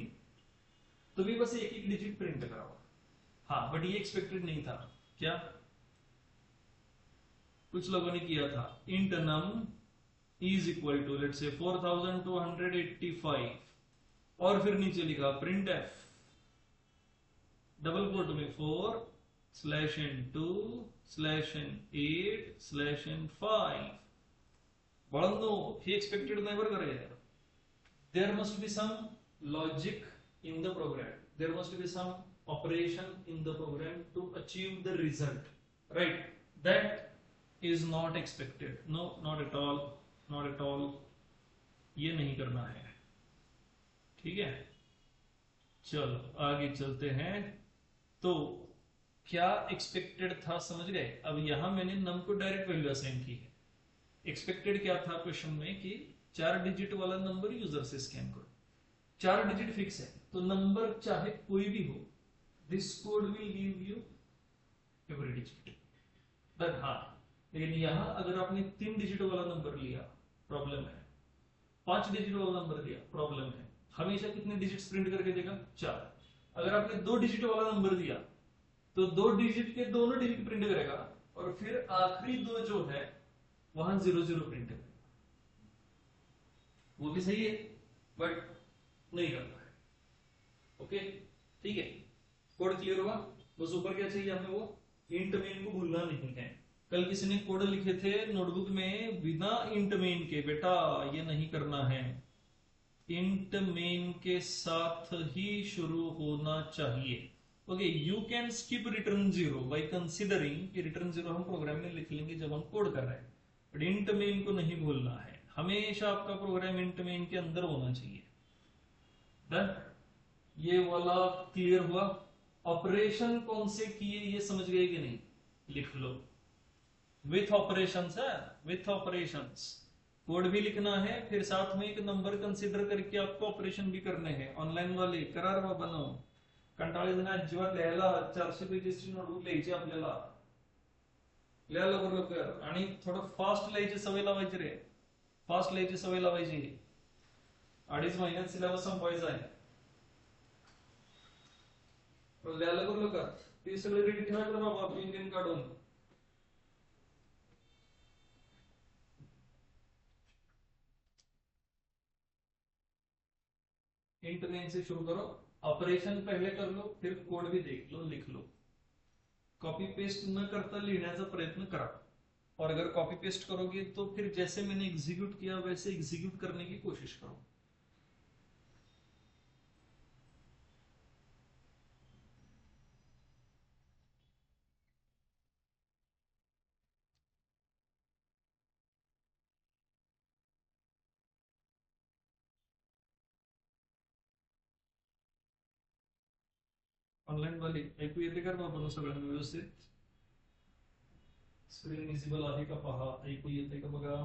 तुम्ही बस एक एक डिजिट प्रिंट करावा। हाँ बट ये एक्सपेक्टेड नहीं था। क्या कुछ लोगों ने किया था, int num is equal to let's say 4285 और फिर नीचे लिखा प्रिंट एफ डबल कोट में 4 slash n 2 slash n 8 slash n 5। बड़ो ही एक्सपेक्टेड नेवर करे। There must be some logic in the program. There must be some operation in the program to achieve the result, right? That is not expected. No, not at all, not at all. ये नहीं करना है, ठीक है। चलो आगे चलते हैं। तो क्या एक्सपेक्टेड था समझ गए। अब यहां मैंने नम को डायरेक्ट वैल्यू असाइन की है। एक्सपेक्टेड क्या था क्वेश्चन में कि 4 डिजिट वाला नंबर यूजर से स्कैन करो। 4 डिजिट फिक्स है तो नंबर चाहे कोई भी हो, this code will give you every digit. But हाँ, लेकिन यहां अगर आपने 3 डिजिट वाला नंबर लिया प्रॉब्लम है, 5 डिजिट वाला नंबर लिया प्रॉब्लम है। हमेशा कितने डिजिट प्रिंट करके देगा? 4। अगर आपने 2 डिजिट वाला नंबर दिया तो 2 डिजिट के दोनों डिजिट प्रिंट करेगा और फिर आखिरी 2 जो है वहां 0 0 प्रिंट करेगा। वो भी सही है बट नहीं करना है। ओके ठीक है, कोड क्लियर हुआ। बस ऊपर क्या चाहिए हमें, वो इंट मेन को भूलना नहीं है। कल किसी ने कोड लिखे थे नोटबुक में बिना इंट मेन के, बेटा ये नहीं करना है, इंट मेन के साथ ही शुरू होना चाहिए। Okay, you can skip return 0 by considering कि रिटर्न 0 हम प्रोग्राम में लिख लेंगे जब हम कोड कर रहे हैं, बट इंट मेन को नहीं भूलना है। हमेशा आपका प्रोग्राम इंट मेन के अंदर होना चाहिए। डन। ये वाला क्लियर हुआ। ऑपरेशन कौन से किए ये समझ गए कि नहीं, लिख लो। विथ ऑपरेशंस है, विथ ऑपरेशंस कोड भी लिखना है, फिर साथ में एक नंबर कंसीडर करके आपको ऑपरेशन भी करने हैं। ऑनलाईन वाले करार बाबांनो, कंटाळी जण अजिबात लिहायला 400 पेजेसची नोटबुक लिहायची आपल्याला, लिहा लवकर लवकर आणि थोडं फास्ट लिहायची सवय लावायची रे, फास्ट लिहायची सवय लावायची। 2.5 महिन्यात सिलेबस संपवायचा आहे। लिहायला करू नका, ती सगळी रेडी ठेवायचं बाबा पिन काढून। इंट मेन से शुरू करो, ऑपरेशन पहले कर लो, फिर कोड भी देख लो, लिख लो। कॉपी पेस्ट न करता लिखने प्रयत्न करा, और अगर कॉपी पेस्ट करोगे तो फिर जैसे मैंने एग्जीक्यूट किया वैसे एग्जीक्यूट करने की कोशिश करो। ऑनलाईन वाली ऐकू येते का बाबा सगळ्यांना व्यवस्थित? स्क्रीन विजिबल आहे का पहा, ऐकू येते का बघा।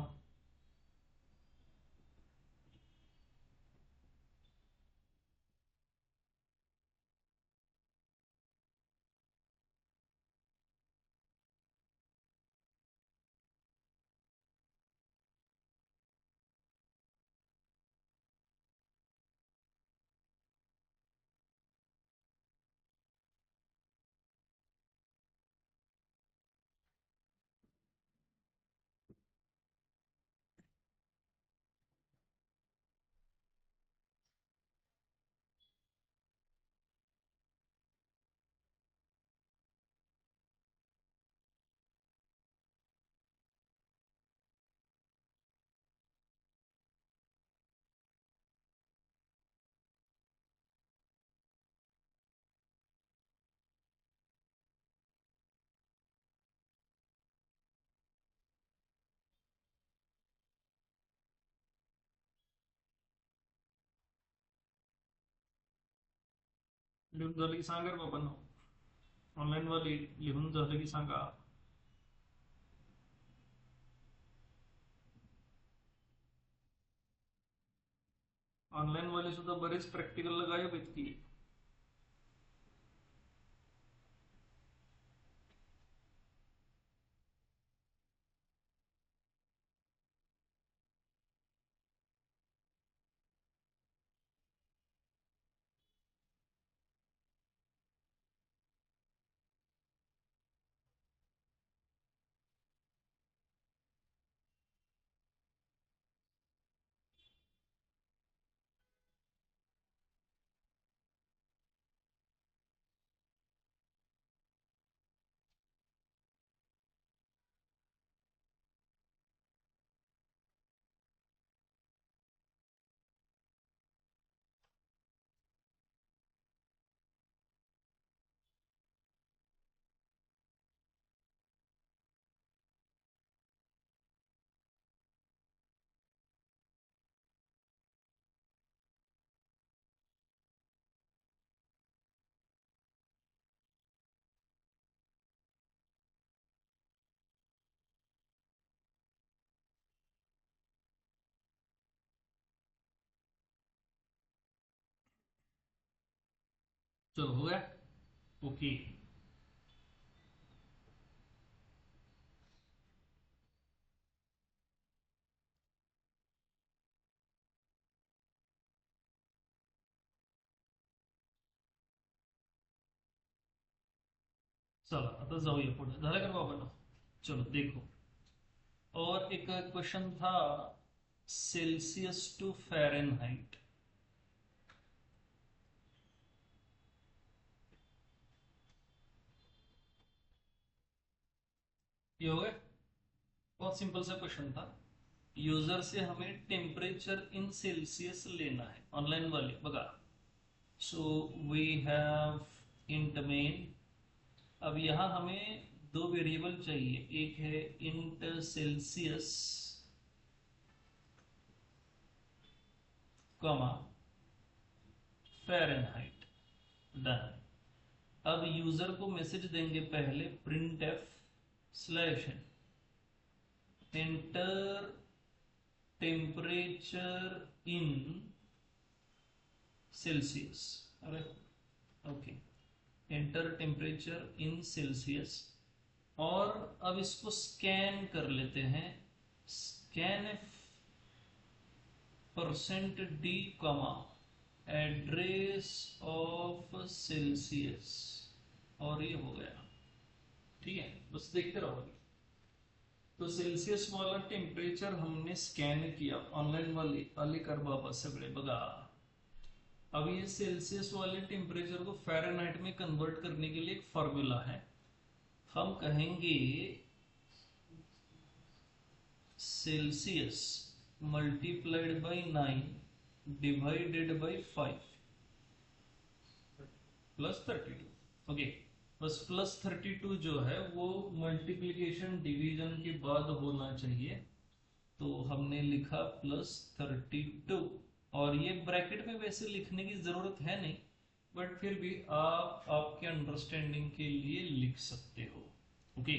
लिहून झालं की सांगा रे बाबांनो. ऑनलाईन वाले लिहून झालं की सांगा. ऑनलाईन वाले सुद्धा बरेच प्रॅक्टिकल गायब आहेत की. चलो हो गया. ओके. चला आता जाऊया पुढे. झालं का बाबांनो? चलो देखो. और एक क्वेश्चन था सेल्सियस टू फ़ारेनहाइट. ये हो गया. बहुत सिंपल सा क्वेश्चन था. यूजर से हमें टेम्परेचर इन सेल्सियस लेना है. ऑनलाइन वाले बघा. So we have int main. अब यहाँ हमें दो वेरिएबल चाहिए. एक है int Celsius comma Fahrenheit. Done. अब यूजर को मैसेज देंगे पहले print F slash enter temperature in Celsius. अरे okay. Enter temperature in Celsius. और अब इसको स्कैन कर लेते हैं. Scan percent D comma address of Celsius. और ये हो गया. ठीक है, बस देखते रहो. तो सेल्सियस वाला टेम्परेचर हमने स्कॅन किया. ऑनलाइन वाले आले कर बाबा सगळे बघा. अब ये सेल्सियस वाले टेम्परेचर को फ़ारेनहाइट में कन्वर्ट करने के लिए एक फॉर्मूला है. हम कहेंगे Celsius multiplied by 9 divided by 5 plus 32. Okay. बस प्लस 32 जो है वो मल्टीप्लिकेशन डिवीजन के बाद होना चाहिए. तो हमने लिखा प्लस 32. और ये ब्रैकेट में वैसे लिखने की जरूरत है नहीं, बट फिर भी आप आपके अंडरस्टैंडिंग के लिए लिख सकते हो. ओके.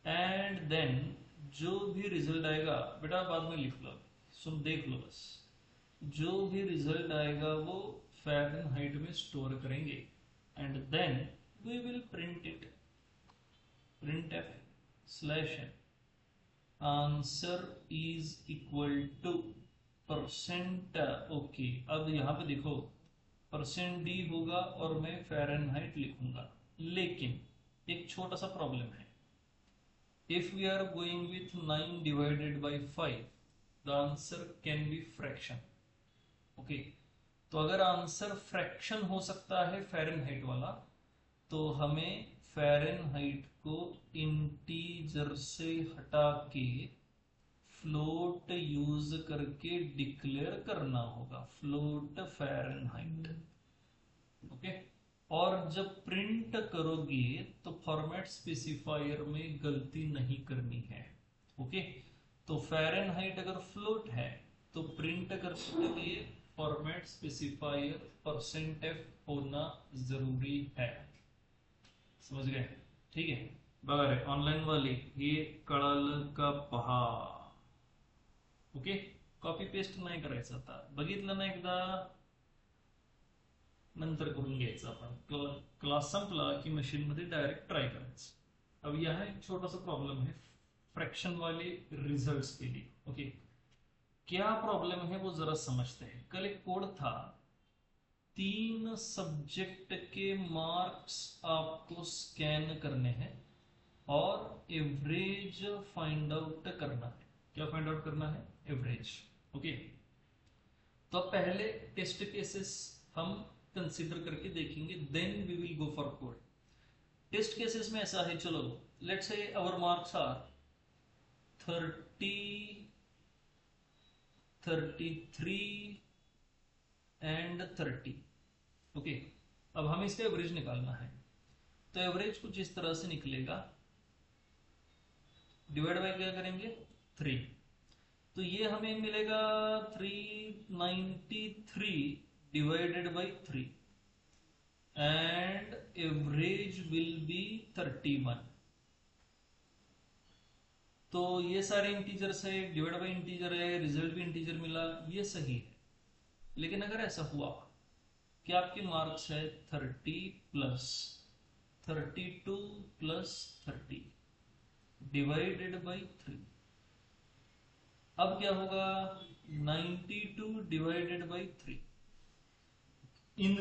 एंड देन जो भी रिजल्ट आएगा बेटा बाद में लिख लो. सुन देख लो बस. जो भी रिजल्ट आएगा वो फ़ारेनहाइट में स्टोर करेंगे. And then we will print it. Print F slash answer is equal to percent. Okay. अब यहां पे देखो परसेंट डी होगा और मैं फ़ारेनहाइट लिखूंगा. लेकिन एक छोटा सा प्रॉब्लम है. If we are going with 9 divided by 5 the answer can be fraction. Okay. तो अगर आंसर फ्रैक्शन हो सकता है फ़ारेनहाइट वाला, तो हमें फ़ारेनहाइट को इंटीजर से हटा के फ्लोट यूज करके डिक्लेयर करना होगा. Float Fahrenheit. ओके. और जब प्रिंट करोगे तो फॉर्मेट स्पेसिफायर में गलती नहीं करनी है. ओके. तो फ़ारेनहाइट अगर फ्लोट है तो प्रिंट करने के लिए फॉर्मेट स्पेसिफायर %f होना जरूरी है। समझ गए? ठीक है। बघा ऑनलाइन वाले हे कळालं का पहा। ओके, कॉपी पेस्ट नाही करायचं, आता बघितलं ना एकदा नंतर करून घ्यायचं आपण। क्लास संपला की मशीन मध्ये डायरेक्ट ट्राई करायचं। अब यहाँ एक छोटा सा प्रॉब्लम है फ्रैक्शन वाले रिजल्ट्स के लिए। ओके, क्या प्रॉब्लम है वो जरा समझते हैं। कल एक कोड था, 3 सब्जेक्ट के मार्क्स आपको स्कैन करने हैं और एवरेज फाइंड आउट करना है। क्या फाइंड आउट करना है? एवरेज। ओके, तो पहले टेस्ट केसेस हम कंसीडर करके देखेंगे, then we will go for code. Test cases में ऐसा है, चलो let's say our marks are 30, 33 and 30। Okay, अब हमें इसका एवरेज निकालना है। तो एवरेज कुछ इस तरह से निकलेगा, डिवाइड बाय क्या करेंगे? 3। तो ये हमें मिलेगा 393 divided by 3 and average will be 31। तो ये सारे इंटीजर्स है, डिवाइड बाय इंटीजर है, रिजल्ट भी इंटीजर मिला, ये सही है। लेकिन अगर ऐसा हुआ कि आपके मार्क्स है 30 प्लस 32 प्लस 30 डिवाइडेड बाय 3, अब क्या होगा? 92 divided bye 3। In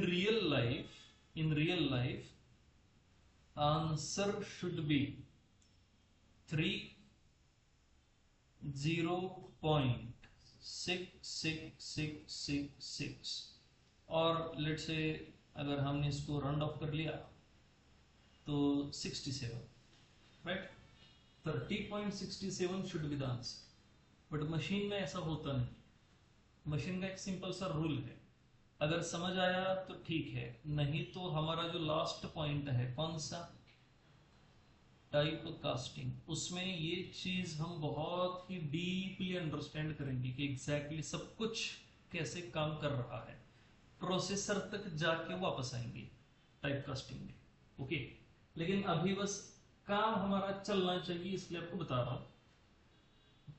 real life answer should be 30.6666 और लेट से अगर हमने इसको राउंड ऑफ कर लिया तो 67, right? 30.67 should be the answer. But machine में ऐसा होता नहीं। मशीन का एक सिंपल सा रूल है, अगर समझ आया तो ठीक है, नहीं तो हमारा जो लास्ट पॉइंट है कौन सा? Type casting. उसमें ये चीज हम बहुत ही डीपली अंडरस्टैंड करेंगे कि एग्जैक्टली सब कुछ कैसे काम कर रहा है। प्रोसेसर तक जाके वापस आएंगे टाइप कास्टिंग में। ओके, लेकिन अभी बस काम हमारा चलना चाहिए, इसलिए आपको बता रहा हूं।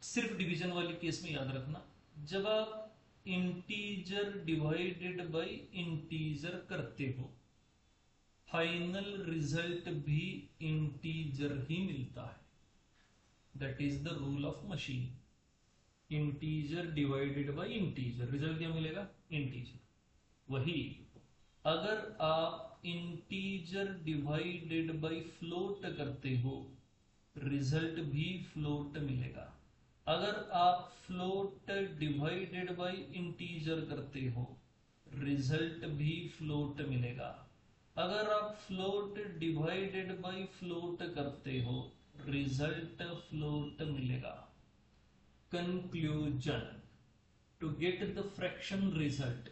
सिर्फ डिवीजन वाली केस में याद रखना, जब आप इंटीजर डिवाइडेड बाय इंटीजर करते हो, फाइनल रिजल्ट भी इंटीजर ही मिलता है। That is the rule of machine. Integer divided by integer, result क्या मिलेगा? इंटीजर। वही अगर आप इंटीजर डिवाइडेड बाय फ्लोट करते हो, रिजल्ट भी फ्लोट मिलेगा। अगर आप फ्लोट डिवाइडेड बाय इंटीजर करते हो, रिजल्ट भी फ्लोट मिलेगा। अगर आप फ्लोट डिवाइडेड बाय फ्लोट करते हो, रिजल्ट फ्लोट मिलेगा। Conclusion, to get the fraction result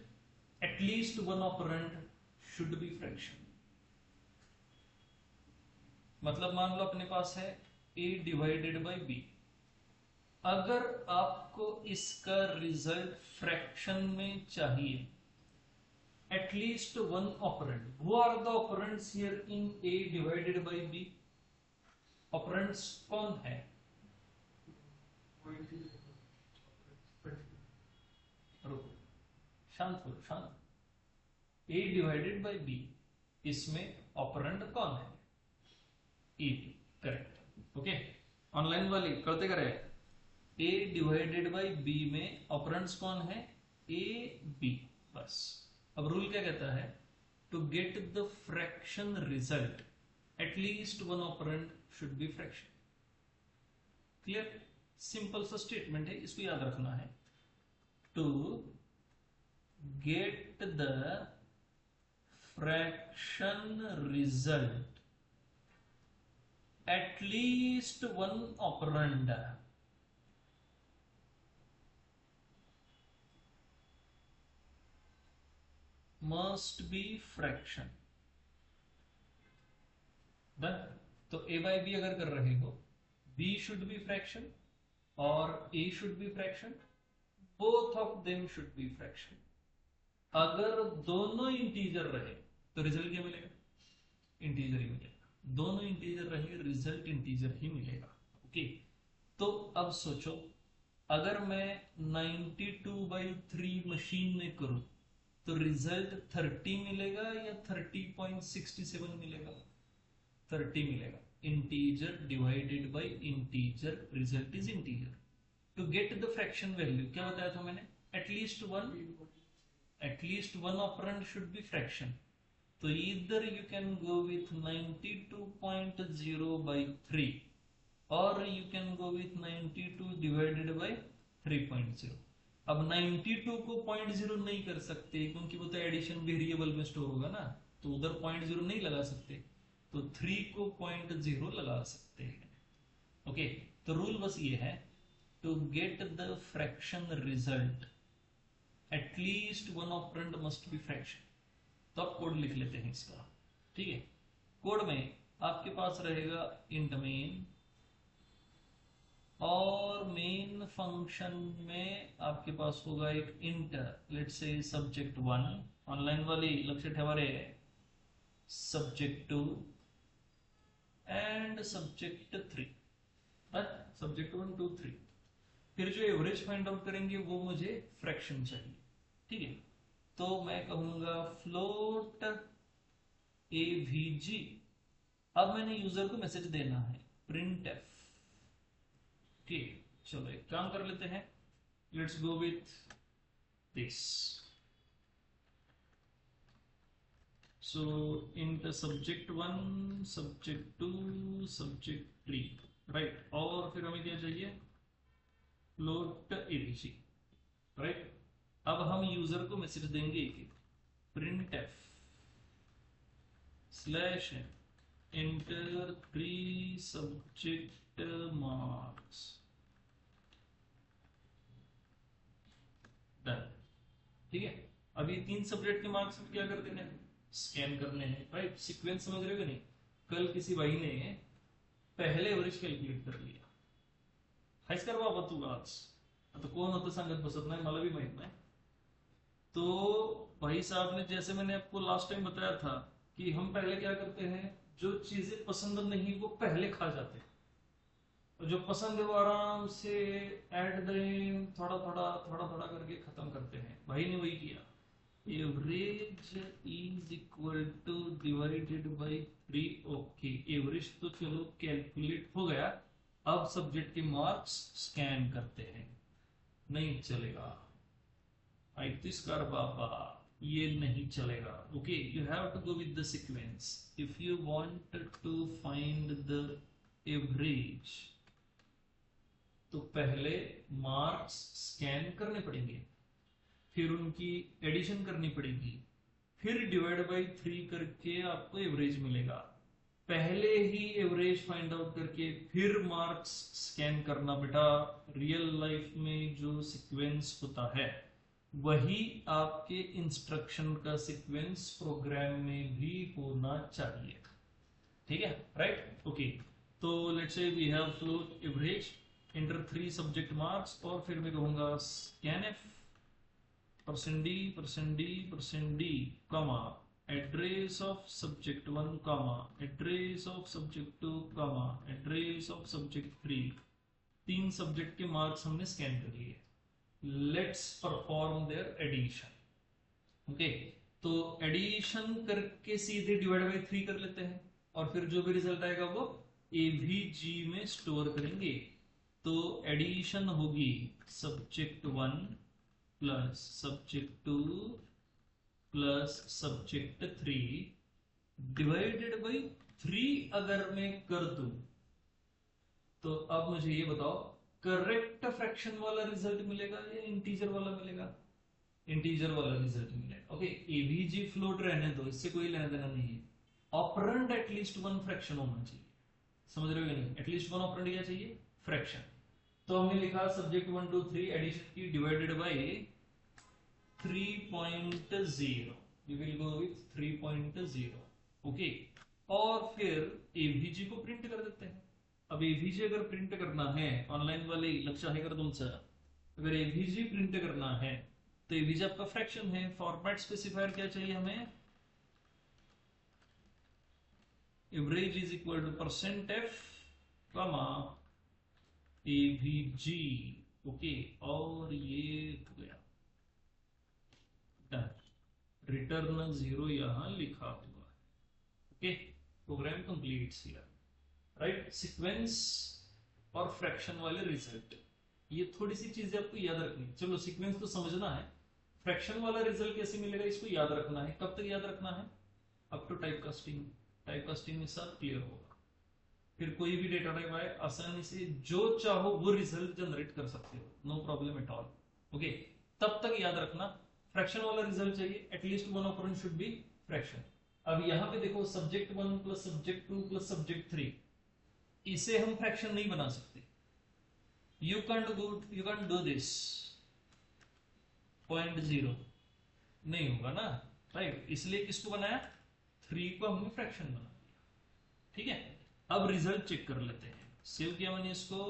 at least one operand should be fraction. मतलब मान लो अपने पास है a डिवाइडेड बाय b, अगर आपको इसका रिजल्ट फ्रैक्शन में चाहिए, at least one operand. Who are the operands here in a divided by b? Operands कौन है? शांत हो, शांत। a डिवाइडेड बाय b, इसमें ऑपरेंड कौन है? A B, correct. Okay, online वाले करते करे, a डिवाइडेड बाय b में ऑपरेंड्स कौन है? a b, बस। अब रूल क्या कहता है? To get the fraction result at least one operand should be fraction. Clear? Simple सा स्टेटमेंट है, इसको याद रखना है। To get the fraction result at least one operand must be fraction। Done? तो a by b अगर कर रहे हो, b should be fraction और a should be fraction, both of them should be fraction। अगर दोनों इंटीजर रहे तो रिजल्ट क्या मिलेगा? इंटीजर ही मिलेगा। दोनों इंटीजर रहे, रिजल्ट इंटीजर ही मिलेगा। ओके, तो अब सोचो, अगर मैं 92/3 मशीन में करूं तो रिजल्ट 30 मिलेगा या 30.67 मिलेगा? 30 मिलेगा। Integer divided by integer, result is integer. To get the fraction value, क्या बताया था मैंने? At least one operand should be fraction. तो इधर यू कैन गो विथ 92.0/3 और you can go with 92 divided by 3.0। अब 92 को 0.0 नहीं कर सकते क्योंकि वो तो एडिशन वेरिएबल में स्टोर होगा ना, तो उधर 0.0 नहीं लगा सकते, तो 3 को 0.0 लगा सकते हैं। ओके, तो रूल बस ये है, to get the fraction result at least one operand must be fraction. तो आप कोड लिख लेते हैं इसका। ठीक है, कोड में आपके पास रहेगा इंट मेन, और मेन फंक्शन में आपके पास होगा एक int, let's say subject1। Online वाली लक्ष्य हमारे subject2 एंड subject3, subject1 2 3। फिर जो एवरेज फाइंड आउट करेंगे वो मुझे फ्रैक्शन चाहिए। ठीक है, तो मैं कहूंगा फ्लोट avg। अब मैंने यूजर को मैसेज देना है printf। ठीक, चलो एक काम कर लेते हैं, let's go with this. So int subject1 subject2 subject3, right. और फिर हमें क्या चाहिए? Float avg, right. अब हम यूजर को मैसेज देंगे कि printf slash enter 3 subject marks। Done. ठीक है, अब ये 3 सब्जेक्ट के मार्क्स में क्या कर देने हैं? स्कैन करने हैं, राइट। सीक्वेंस समझ रहे हो नहीं? कल किसी भाई ने पहले एवरेज कैलकुलेट कर लिया, हाइस करवा तू आज तो कौन होता संगत बसत नाही, मला भी माहित नाही। तो भाई साहब ने, जैसे मैंने आपको लास्ट टाइम बताया था कि हम पहले क्या करते हैं, जो चीजें पसंद नहीं वो पहले खा जाते हैं, और जो पसंद है वो आराम से ऐड दें थोड़ा थोड़ा थोड़ा थोड़ा करके खत्म करते हैं। भाई ने वही किया, average is equal two divided by 3। Okay, average तो चलो कैलकुलेट हो गया, अब सब्जेक्ट के मार्क्स स्कैन करते हैं। नहीं चलेगा आइतिस्कार बाबा, ये नहीं चलेगा। Okay, you have to go with the sequence. If you want to find the average तो पहले मार्क्स स्कैन करने पड़ेंगे, फिर उनकी एडिशन करनी पड़ेगी, फिर डिवाइड बाय 3 करके आपको एवरेज मिलेगा। पहले ही एवरेज फाइंड आउट करके फिर मार्क्स स्कैन करना बेटा। रियल लाइफ में जो सीक्वेंस होता है वही आपके इंस्ट्रक्शन का सीक्वेंस प्रोग्राम में भी होना चाहिए। ठीक है, राइट। ओके, तो let's say we have float average enter 3 subject marks, और फिर मैं कहूंगा scanf %d comma address of subject1 comma address of subject2 comma address of subject3। 3 subject के मार्क्स हमने स्कैन कर लिए। Let's perform their addition. Okay, तो एडिशन करके सीधे डिवाइड बाय 3 कर लेते हैं, और फिर जो भी रिजल्ट आएगा वो avg में स्टोर करेंगे। तो एडिशन होगी subject1 plus subject2 plus subject3 divided by 3। अगर मैं कर दूं तो अब मुझे ये बताओ, करेक्ट फ्रैक्शन वाला रिजल्ट मिलेगा या इंटीजर वाला मिलेगा? इंटीजर वाला रिजल्ट मिलेगा। ओके, एवीजी फ्लोट रहने दो, इससे कोई लेना देना नहीं है। ऑपरेंड एटलीस्ट 1 फ्रैक्शन होना चाहिए, समझ रहे हो या नहीं? एटलीस्ट 1 ऑपरेंड क्या चाहिए? फ्रैक्शन। तो हमने लिखा subject1 2 3 एडिशन की divided by 3.0। We will go with 3.0। Okay, और फिर एवीजी को प्रिंट कर देते हैं। अब एवीजी अगर प्रिंट करना है, ऑनलाइन वाले लक्ष्य आहे कर तुमचं, अगर एवीजी प्रिंट करना है तो ये भी जो आपका फ्रैक्शन है, फॉर्मेट स्पेसिफायर क्या चाहिए हमें, average is equal to percent F कमा एवीजी। ओके, और ये हो गया डन, रिटर्न 0 यहां लिखा हुआ है। Okay, program completes here, right. Sequence और फ्रैक्शन वाले रिजल्ट, ये थोड़ी सी चीजें आपको याद रखनी। चलो सीक्वेंस तो समझना है, फ्रैक्शन वाला रिजल्ट कैसे मिलेगा इसको याद रखना है। कब तक याद रखना है, up to type casting. Type casting में सब क्लियर होगा, फिर कोई भी डेटा टाइप आए आसानी से जो चाहो वो रिजल्ट जनरेट कर सकते हो, no problem at all. Okay, तब तक याद रखना फ्रैक्शन वाला रिजल्ट चाहिए, at least one operand should be fraction. अब यहां पे देखो subject 1 plus subject 2 plus subject 3, इसे हम फ्रैक्शन नहीं बना सकते। यू कैन डू दिस 0.0 नहीं होगा ना, राइट। इसलिए किसको बनाया, 3 को हमने फ्रैक्शन बना दिया। ठीक है, अब रिजल्ट चेक कर लेते हैं। सेव किया मैंने इसको,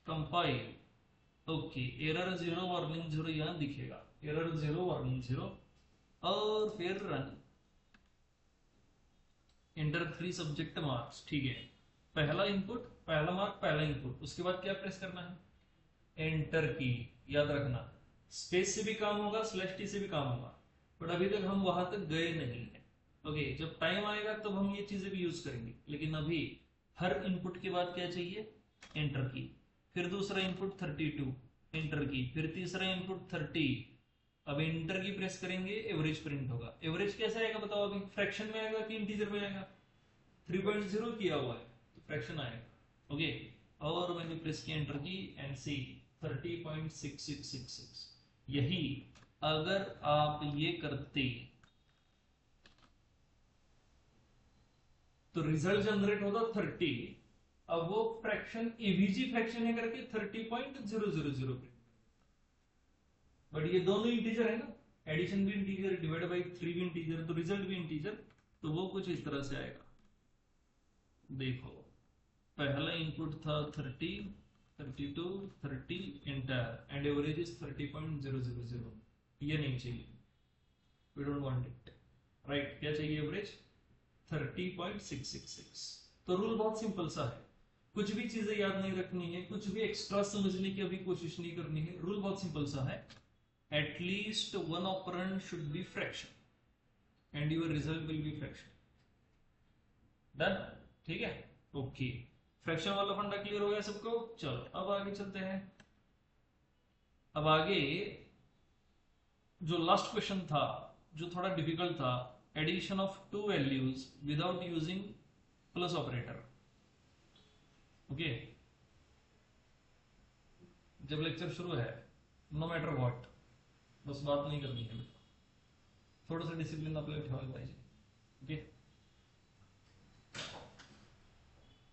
कंपाइल। ओके, एरर 0 वार्निंग 0 यहां दिखेगा, एरर 0 वार्निंग 0, और फिर रन। इंटर 3 सब्जेक्ट मार्क्स, ठीक है। पहला इनपुट, पहला मार्क, पहला इनपुट, उसके बाद क्या प्रेस करना है, एंटर की। याद रखना स्पेस से भी काम होगा, स्लैश टी से भी काम होगा, बट अभी तक हम वहां तक गए नहीं है। ओके, जब टाइम आएगा तब हम ये चीजें भी यूज करेंगे, लेकिन अभी हर इनपुट के बाद क्या चाहिए, एंटर की। फिर दूसरा इनपुट 32, एंटर की। फिर तीसरा इनपुट 30, अब एंटर की प्रेस करेंगे, एवरेज प्रिंट होगा। एवरेज कैसे आएगा बताओ, अभी फ्रैक्शन में आएगा कि इंटीजर में आएगा, 3.0 किया हुआ है तो फ्रैक्शन आएगा। ओके, और मैंने प्रेस किया एंटर की, एंड सी 30.6666। यही अगर आप ये करते तो रिजल्ट जनरेट होता 30। अब वो फ्रैक्शन एवीजी फ्रैक्शन है करके 30.000, बट ये दोनों इंटीजर है ना, एडिशन भी इंटीजर, डिवाइड बाई 3 भी इंटीजर, तो रिजल्ट भी इंटीजर। तो वो कुछ इस तरह से आएगा, देखो पहला इनपुट था 30, 32, 30 एंटर, एंड एवरेज इज 30.000। ये नहीं चाहिए, we don't want it, right. क्या चाहिए, एवरेज 30.666। तो रूल बहुत सिंपल सा है, कुछ भी चीजें याद नहीं रखनी है, कुछ भी एक्स्ट्रा समझने की अभी कोशिश नहीं करनी है। रूल बहुत सिंपल सा है, at least one operand should be fraction and your result will be fraction. Done, ठीक है। ओके, फ्रैक्शन वाला फंडा क्लियर हो गया सबको। चलो अब आगे चलते हैं। अब आगे जो लास्ट क्वेश्चन था, जो थोड़ा डिफिकल्ट था, addition of 2 values without using plus operator. Okay, जब लेक्चर शुरू है, नो मैटर व्हाट, बस बात नहीं करनी है, थोड़ा सा डिसिप्लिन अपने ठेवायला पाहिजे। Okay,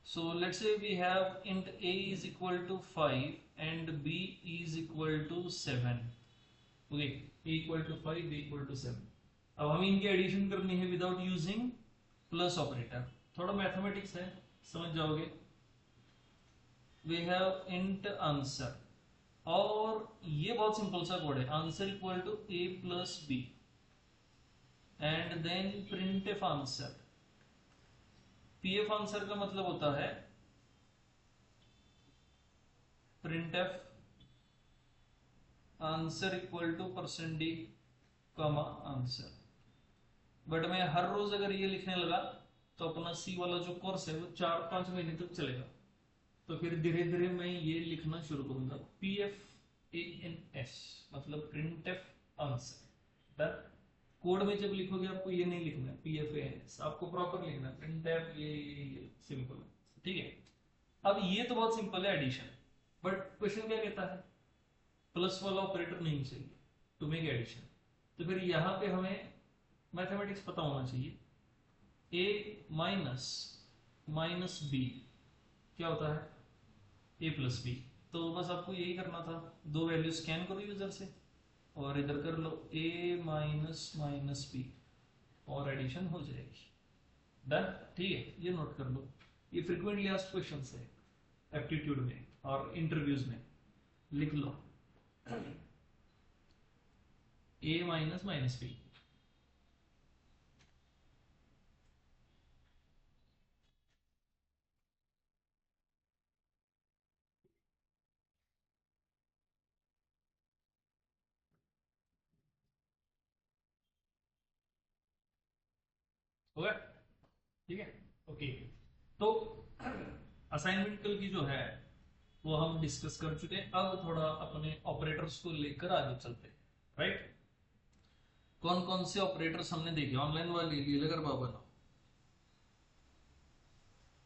so let's say we have int a is equal to 5 and b is equal to 7। okay, a equal to 5, b equal to 7। अब हमें इनकी एडिशन करनी है विदाउट यूजिंग प्लस ऑपरेटर। थोड़ा मैथमेटिक्स है, समझ जाओगे। we have int आंसर, और ये बहुत सिंपल सा कोड है, answer equal to a plus b and then printf answer. pf answer का मतलब होता है printf answer equal to %d comma answer. But मैं हर रोज अगर ये लिखने लगा तो अपना सी वाला जो कोर्स है वो 4-5 महीने तक चलेगा। तो फिर धीरे धीरे मैं ये लिखना शुरू करूंगा, PFANS मतलब printf आंसर। डन, कोड में जब लिखोगे आपको ये नहीं लिखना है PFANS, आपको प्रॉपर लिखना है printf, ये सिंपल है, ठीक है। अब ये तो बहुत सिंपल है एडिशन, बट क्वेश्चन क्या कहता है, प्लस वाला ऑपरेटर नहीं चाहिए टू मेक एडिशन। तो फिर यहां पे हमें मैथमेटिक्स पता होना चाहिए। a माइनस माइनस बी क्या होता है, a प्लस बी। तो बस आपको यही करना था, 2 वैल्यू स्कैन करो यूजर से और इधर कर लो a माइनस माइनस बी और एडिशन हो जाएगी। डन, ठीक है, ये नोट कर लो। ये फ्रीक्वेंटली आस्क्ड क्वेश्चंस है एप्टीट्यूड में और इंटरव्यूज में, लिख लो। ए माइनस माइनस बी। हो गया? ठीक है, ओके। तो असाइनमेंट कल की जो है वो हम डिस्कस कर चुके हैं। अब थोड़ा अपने ऑपरेटर्स को लेकर आगे चलते हैं, राइट? कौन कौन से ऑपरेटर्स हमने देखे ऑनलाइन वाली लिए लेकर बाबा ना।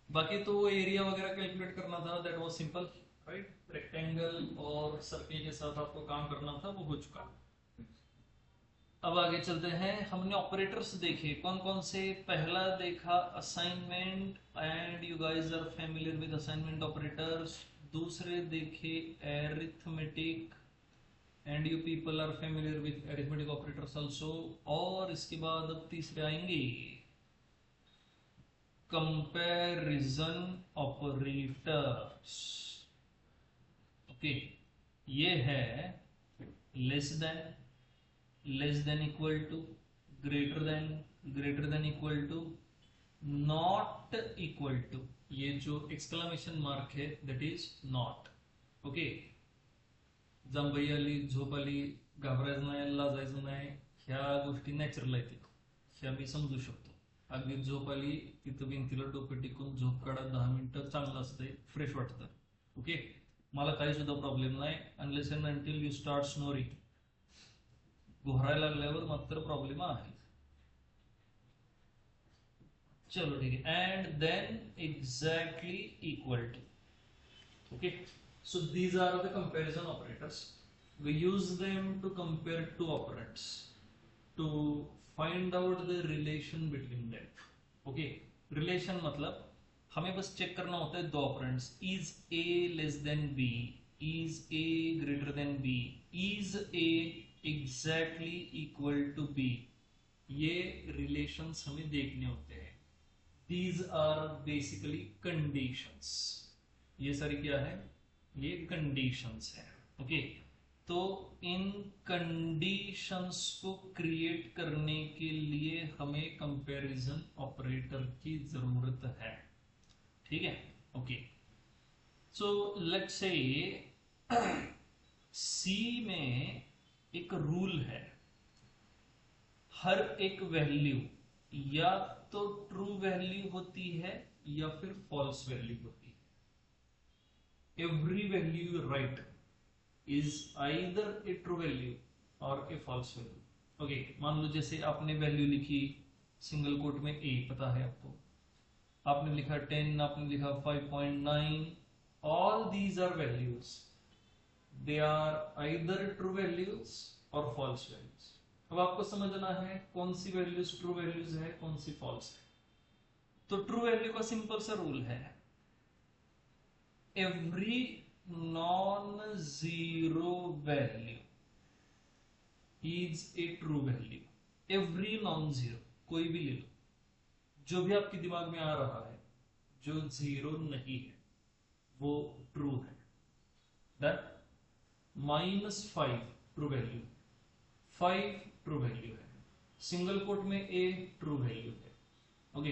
बाकी तो वो एरिया वगैरह कैलकुलेट करना था, that was simple, right? Rectangle और सर्किल के साथ आपको काम करना था, वो हो चुका। अब आगे चलते हैं। हमने ऑपरेटर्स देखे कौन कौन से। पहला देखा assignment, and you guys are familiar with assignment operators. दूसरे देखे arithmetic, and you people are familiar with arithmetic operators also. और इसके बाद अब तीसरे आएंगे कंपैरिजन ऑपरेटर्स। ओके, ये है less than equal to, greater than equal to, not equal to. ये जो एक्सक्लेमेशन मार्क है दैट इज नॉट। ओके, जांभई आली, झोप आली, घाबरायचं नाही, लाजायचं नाही, ह्या गोष्टी नॅचरल आहेत, ह्या मी समजू शकतो. अगदी झोप आली तिथं भिंतीला डोकं टिकून झोप काढा, 10 मिनिटं चांगलं असतंय, फ्रेश वाटतं. ओके, मला काही सुद्धा प्रॉब्लेम नाही, unless and until you start snoring. घोरायला लागल्यावर मात्र प्रॉब्लेम आहे. चलो ठीक है, and then exactly equal to. Okay, so these are the comparison operators. We use them to compare two operands to find out the relation between them. Okay, relation मतलब हमें बस चेक करना होता है दो operands. Is A less than B, is A greater than B, is A exactly equal to B. ये रिलेशंस हमें देखने होते हैं. These are basically conditions. ये सारी क्या है? ये कंडीशंस है. ओके, तो इन कंडीशंस को क्रिएट करने के लिए हमें कंपैरिजन ऑपरेटर की जरूरत है. ठीक है, ओके. सो लेट्स से सी में एक रूल है, हर एक वैल्यू या तो ट्रू वैल्यू होती है या फिर फॉल्स वैल्यू होती है. Every value you write is either a true value or a false value. Okay, मान लो जैसे आपने वैल्यू लिखी सिंगल कोट में a, पता है आपको, आपने लिखा 10, आपने लिखा 5.9. all these are values, they are either true values or false values. अब आपको समझना है कौन सी वैल्यूज ट्रू वैल्यूज है, कौन सी फॉल्स है. तो ट्रू वैल्यू का सिंपल सा रूल है, every non-zero value is a true value. every non-zero, कोई भी ले लो, जो भी आपके दिमाग में आ रहा है जो जीरो नहीं है वो ट्रू है. That -5 true value, 5 true value है, सिंगल कोट में ए ट्रू वैल्यू है. ओके,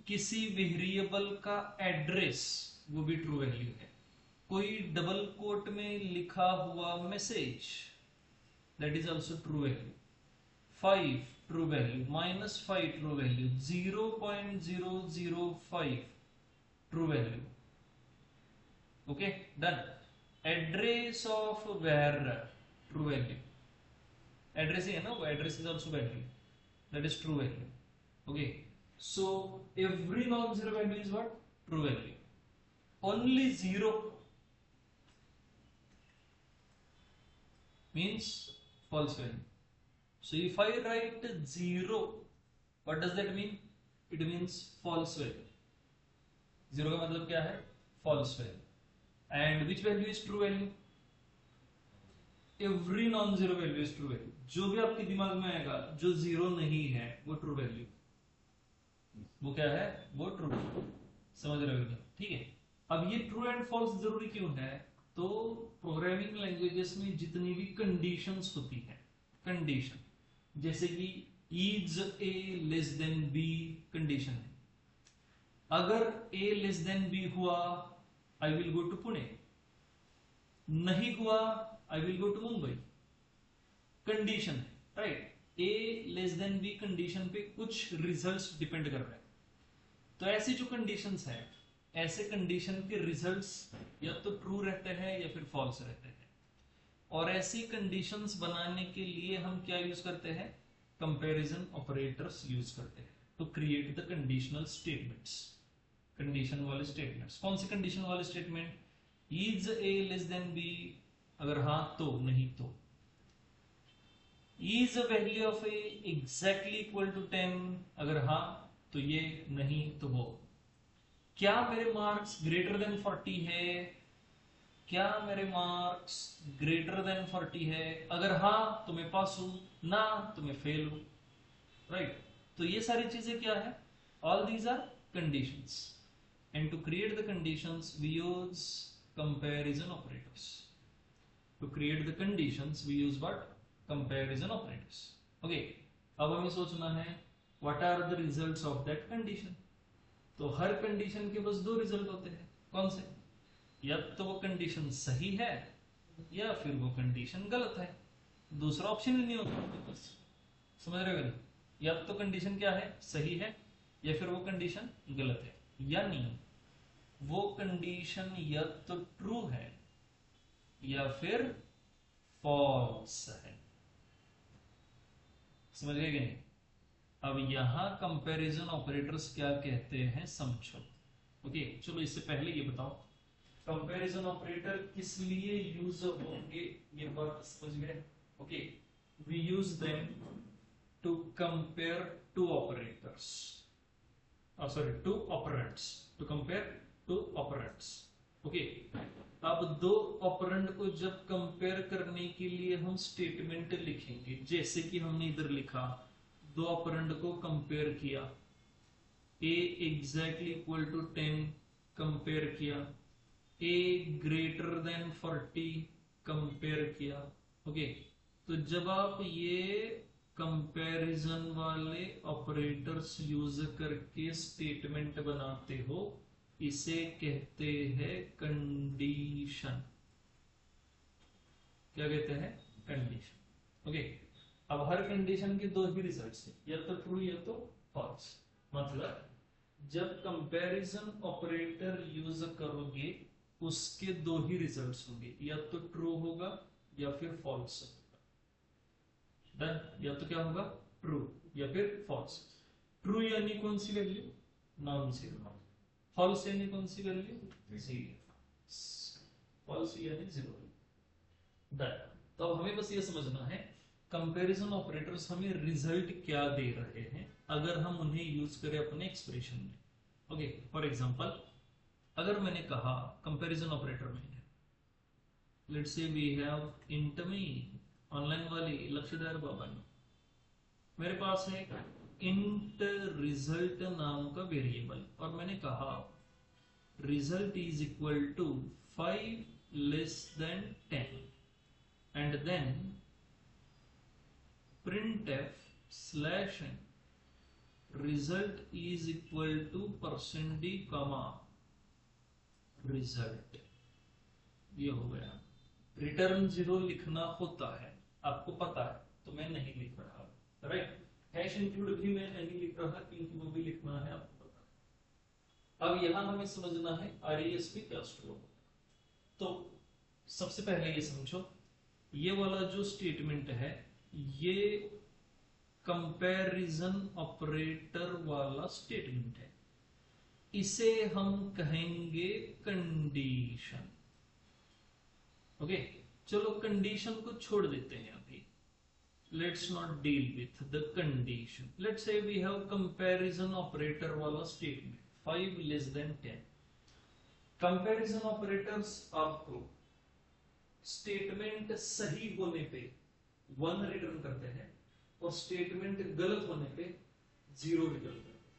किसी वेरिएबल का एड्रेस वो भी ट्रू वैल्यू है. कोई डबल कोट में लिखा हुआ message, that is also true value. 5 true value, -5 true value, 0.005 true value. Okay, done. Address of where true value, address ही है ना वो, address is also value, that is true value. Okay, so every non-zero value is what? True value. Only 0 means false value. So if I write 0, what does that mean? It means false value. 0 का मतलब क्या है? False value. And which value is true value? Every non-zero value is true value. जो भी आपके दिमाग में आएगा जो 0 नहीं है वो true value, वो क्या है? वो ट्रू. समझ रहे हो? ठीक है. अब ये ट्रू एंड फॉल्स जरूरी क्यों है? तो प्रोग्रामिंग लैंग्वेजेस में जितनी भी कंडीशंस होती हैं कंडीशन, जैसे कि is A less than B condition है। अगर ए लेस देन बी हुआ I will go to Pune, नहीं हुआ I will go to Mumbai. Condition है, right. A less than B condition पे कुछ रिजल्ट्स डिपेंड कर रहे हैं। तो ऐसी जो कंडीशंस है, ऐसे कंडीशन के रिजल्ट्स या तो ट्रू रहते हैं या फिर फॉल्स रहते हैं। और ऐसी कंडीशंस बनाने के लिए हम क्या यूज करते हैं? कंपैरिजन ऑपरेटर्स यूज करते हैं to create the conditional statements. Condition वाले स्टेटमेंट्स, कौन सी कंडीशन वाले statement? Is A less than B, अगर हाँ तो, नहीं तो। Is a value of A exactly equal to 10, अगर हाँ तो ये, नहीं तो वो। क्या मेरे मार्क्स ग्रेटर देन 40 है? क्या मेरे मार्क्स ग्रेटर देन 40 है? अगर हाँ तो मैं पास हूं, ना तो मैं फेल हूं, राइट। तो ये सारी चीजें क्या है? All these are conditions, and to create the conditions we use comparison operators. To create the conditions we use what? Comparison operators. Okay, अब हमें सोचना है what are the results of that condition. तो हर कंडीशन के बस दो रिजल्ट होते हैं, कौन से? या तो वो कंडीशन सही है या फिर वो कंडीशन गलत है, दूसरा ऑप्शन ही नहीं होता उनके पास। समझ रहे हो? या तो कंडीशन क्या है? सही है, या फिर वो कंडीशन गलत है, यानी वो कंडीशन या तो ट्रू है या फिर फॉल्स है। समझ गए कि नहीं? अब यहां कंपैरिजन ऑपरेटर्स क्या कहते हैं समझो। ओके, चलो इससे पहले ये बताओ कंपैरिजन ऑपरेटर किस लिए यूज होंगे, ये बात समझ गए? Okay, we use them to compare two operators, sorry two operands, to compare two operands. Okay, अब दो ऑपरेंड को जब कंपेयर करने के लिए हम स्टेटमेंट लिखेंगे, जैसे कि हमने इधर लिखा, दो ऑपरेंड को कंपेयर किया, a exactly equal to 10 compare किया, a ग्रेटर देन 40 कंपेयर किया। ओके, तो जब आप ये कंपैरिजन वाले ऑपरेटर्स यूज करके स्टेटमेंट बनाते हो, इसे कहते हैं कंडीशन। क्या कहते हैं? कंडीशन। ओके, अब हर कंडीशन के दो ही रिजल्ट्स हैं, या तो ट्रू या तो फॉल्स। मतलब जब कंपैरिजन ऑपरेटर यूज करोगे उसके दो ही रिजल्ट्स होंगे, या तो ट्रू होगा या फिर फॉल्स होगा। डन? या तो क्या होगा? ट्रू या फिर फॉल्स। ट्रू यानी कौन सी वैल्यू? Non zero. फॉल्स यानी कौन सी वैल्यू? जीरो। फॉल्स यानी जीरो। डन? तो अब हमें बस ये समझना है कंपैरिजन ऑपरेटर्स हमें रिजल्ट क्या दे रहे हैं अगर हम उन्हें यूज करें अपने एक्सप्रेशन में। ओके, फॉर एग्जांपल अगर मैंने कहा कंपैरिजन ऑपरेटर में, let's say we have int में ऑनलाइन वाली लक्ष्यदार बाबा ने, मेरे पास है इंट रिजल्ट नाम का वेरिएबल, और मैंने कहा result is equal to 5 less than 10 and then printf slash n result is equal to %d comma result। ये हो गया। रिटर्न 0 लिखना होता है, आपको पता है, तो मैं नहीं लिख रहा, राइट। हैश इंक्लूड भी मैं नहीं लिख रहा क्योंकि वो भी लिखना है, आपको पता है। अब यहां हमें समझना है RES में क्या स्टोर होगा। तो सबसे पहले ये समझो, ये वाला जो स्टेटमेंट है ये कंपैरिजन ऑपरेटर वाला स्टेटमेंट है, इसे हम कहेंगे कंडीशन। ओके, चलो कंडीशन को छोड़ देते हैं अभी, let's not deal with the condition. Let's say we have comparison operator वाला statement 5 less than 10। Comparison operators आपको स्टेटमेंट सही होने पे 1 रिटर्न करते हैं और स्टेटमेंट गलत होने पे 0 रिटर्न करते हैं।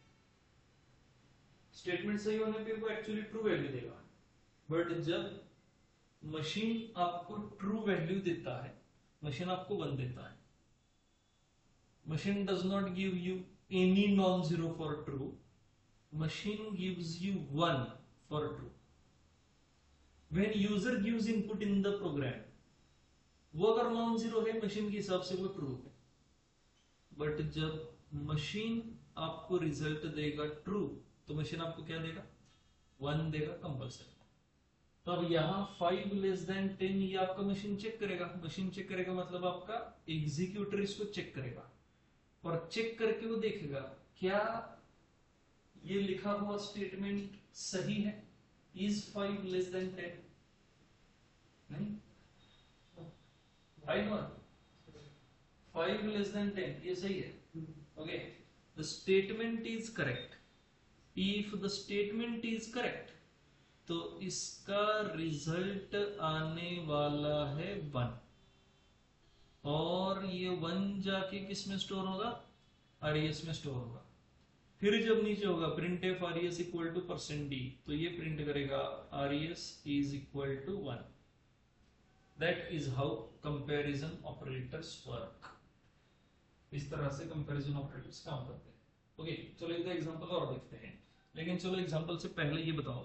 स्टेटमेंट सही होने पे वो एक्चुअली ट्रू वैल्यू देगा, बट जब मशीन आपको ट्रू वैल्यू देता है, मशीन आपको 1 देता है, machine does not give you any non-zero for true. Machine gives you one for true. When user gives input in the program, वो अगर नॉन जीरो है मशीन के हिसाब से वो ट्रू है, बट जब मशीन आपको रिजल्ट देगा ट्रू तो मशीन आपको क्या देगा, 1 देगा कंपल्सरी। तो अब यहाँ 5 लेस देन 10 ये आपका मशीन चेक करेगा। मशीन चेक करेगा मतलब आपका एग्जीक्यूटर इसको चेक करेगा और चेक करके वो देखेगा क्या ये लिखा हुआ स्टेटमेंट सही है, इज 5 लेस देन 10, नहीं 5 लेस देन 10 ये सही है। Okay, the statement is correct. If the statement is correct तो इसका रिजल्ट आने वाला है 1 और ये 1 जाके किस में स्टोर होगा, आरईएस में स्टोर होगा। फिर जब नीचे होगा print f RES equal to %d तो ये प्रिंट करेगा RES is equal to 1। That is how comparison operators work. इस तरह से कंपैरिजन ऑपरेटर्स काम करते हैं। ओके, चलो एक एग्जांपल और देखते हैं, लेकिन चलो एग्जांपल से पहले ये बताओ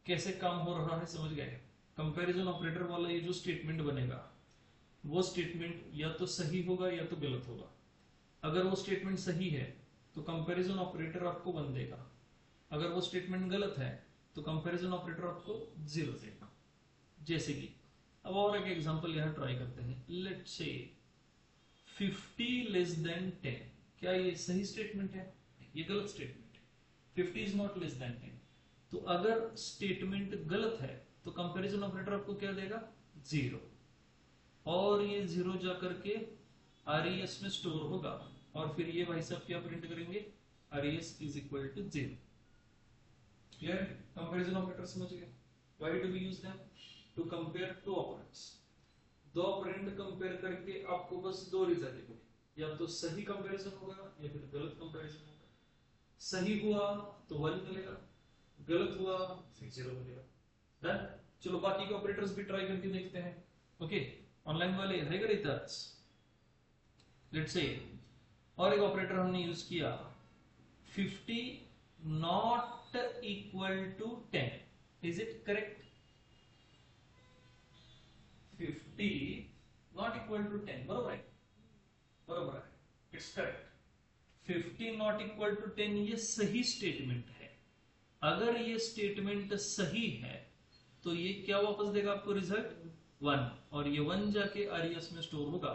कैसे काम हो रहा है, समझ गए? कंपैरिजन ऑपरेटर वाला ये जो स्टेटमेंट बनेगा वो स्टेटमेंट या तो सही होगा या तो गलत होगा। अगर वो स्टेटमेंट सही है तो कंपैरिजन ऑपरेटर आपको 1 देगा, अगर वो स्टेटमेंट गलत है तो कंपैरिजन ऑपरेटर आपको 0 देगा। जैसे कि अब और एक एग्जांपल यहां ट्राई करते हैं। लेट्स से 50 लेस देन 10, क्या ये सही स्टेटमेंट है? ये गलत स्टेटमेंट है। 50 इज नॉट लेस देन 10। तो अगर स्टेटमेंट गलत है तो कंपैरिजन ऑपरेटर आपको क्या देगा, 0, और ये 0 जाकर के आरईएस में स्टोर होगा और फिर ये भाई साहब क्या प्रिंट करेंगे, RES is equal to 0। Clear? Comparison operator समझ गए? Why do we use them? To compare two operands. दो ऑपरेंड कंपेयर करके आपको बस 2 रिजल्ट देंगे, या तो सही कंपैरिजन होगा या फिर गलत कंपैरिजन होगा। सही हुआ तो 1 मिलेगा, गलत हुआ फिर 0 मिलेगा। डन? चलो बाकी के ऑपरेटर्स भी ट्राई करके देखते हैं। ओके, ऑनलाइन वाले है गणितज्ञ, लेट्स से और एक ऑपरेटर हमने यूज किया 50 not equal to 10, is it correct? 50 not equal to 10, बरोबर है? बरोबर है, it's correct. 50 not equal to 10 ये सही स्टेटमेंट है। अगर ये स्टेटमेंट सही है तो ये क्या वापस देगा आपको, रिजल्ट 1, और ये 1 जाके आरईएस में स्टोर होगा,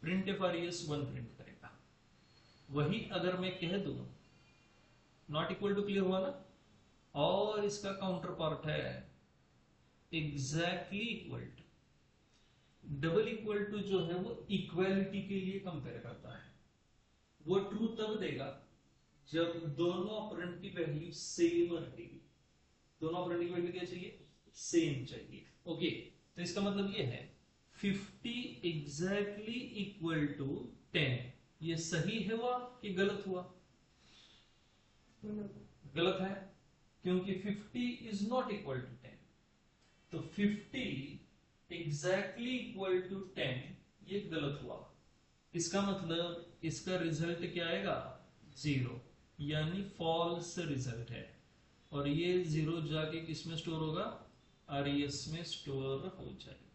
प्रिंट एफ आरईएस 1 प्रिंट करेगा। वही अगर मैं कह दूं नॉट इक्वल टू, क्लियर हुआ ना? और इसका काउंटर पार्ट है exactly equal to. Double equal to जो है वो इक्वालिटी के लिए कंपेयर करता है। वो ट्रू तब देगा जब दोनों ऑपरेंड की वैल्यू सेम रहेगी। दोनों ऑपरेंड की वैल्यू क्या चाहिए, सेम चाहिए। ओके, तो इसका मतलब ये है 50 एग्जैक्टली इक्वल टू 10, ये सही है हुआ कि गलत हुआ? गलत है, क्योंकि 50 इज नॉट इक्वल टू 10। तो 50 एग्जैक्टली इक्वल टू 10 ये गलत हुआ। इसका मतलब इसका रिजल्ट क्या आएगा, 0, यानी फॉल्स रिजल्ट है। और ये 0 जाके किस में स्टोर होगा, आरईएस में स्टोर हो जाएगा।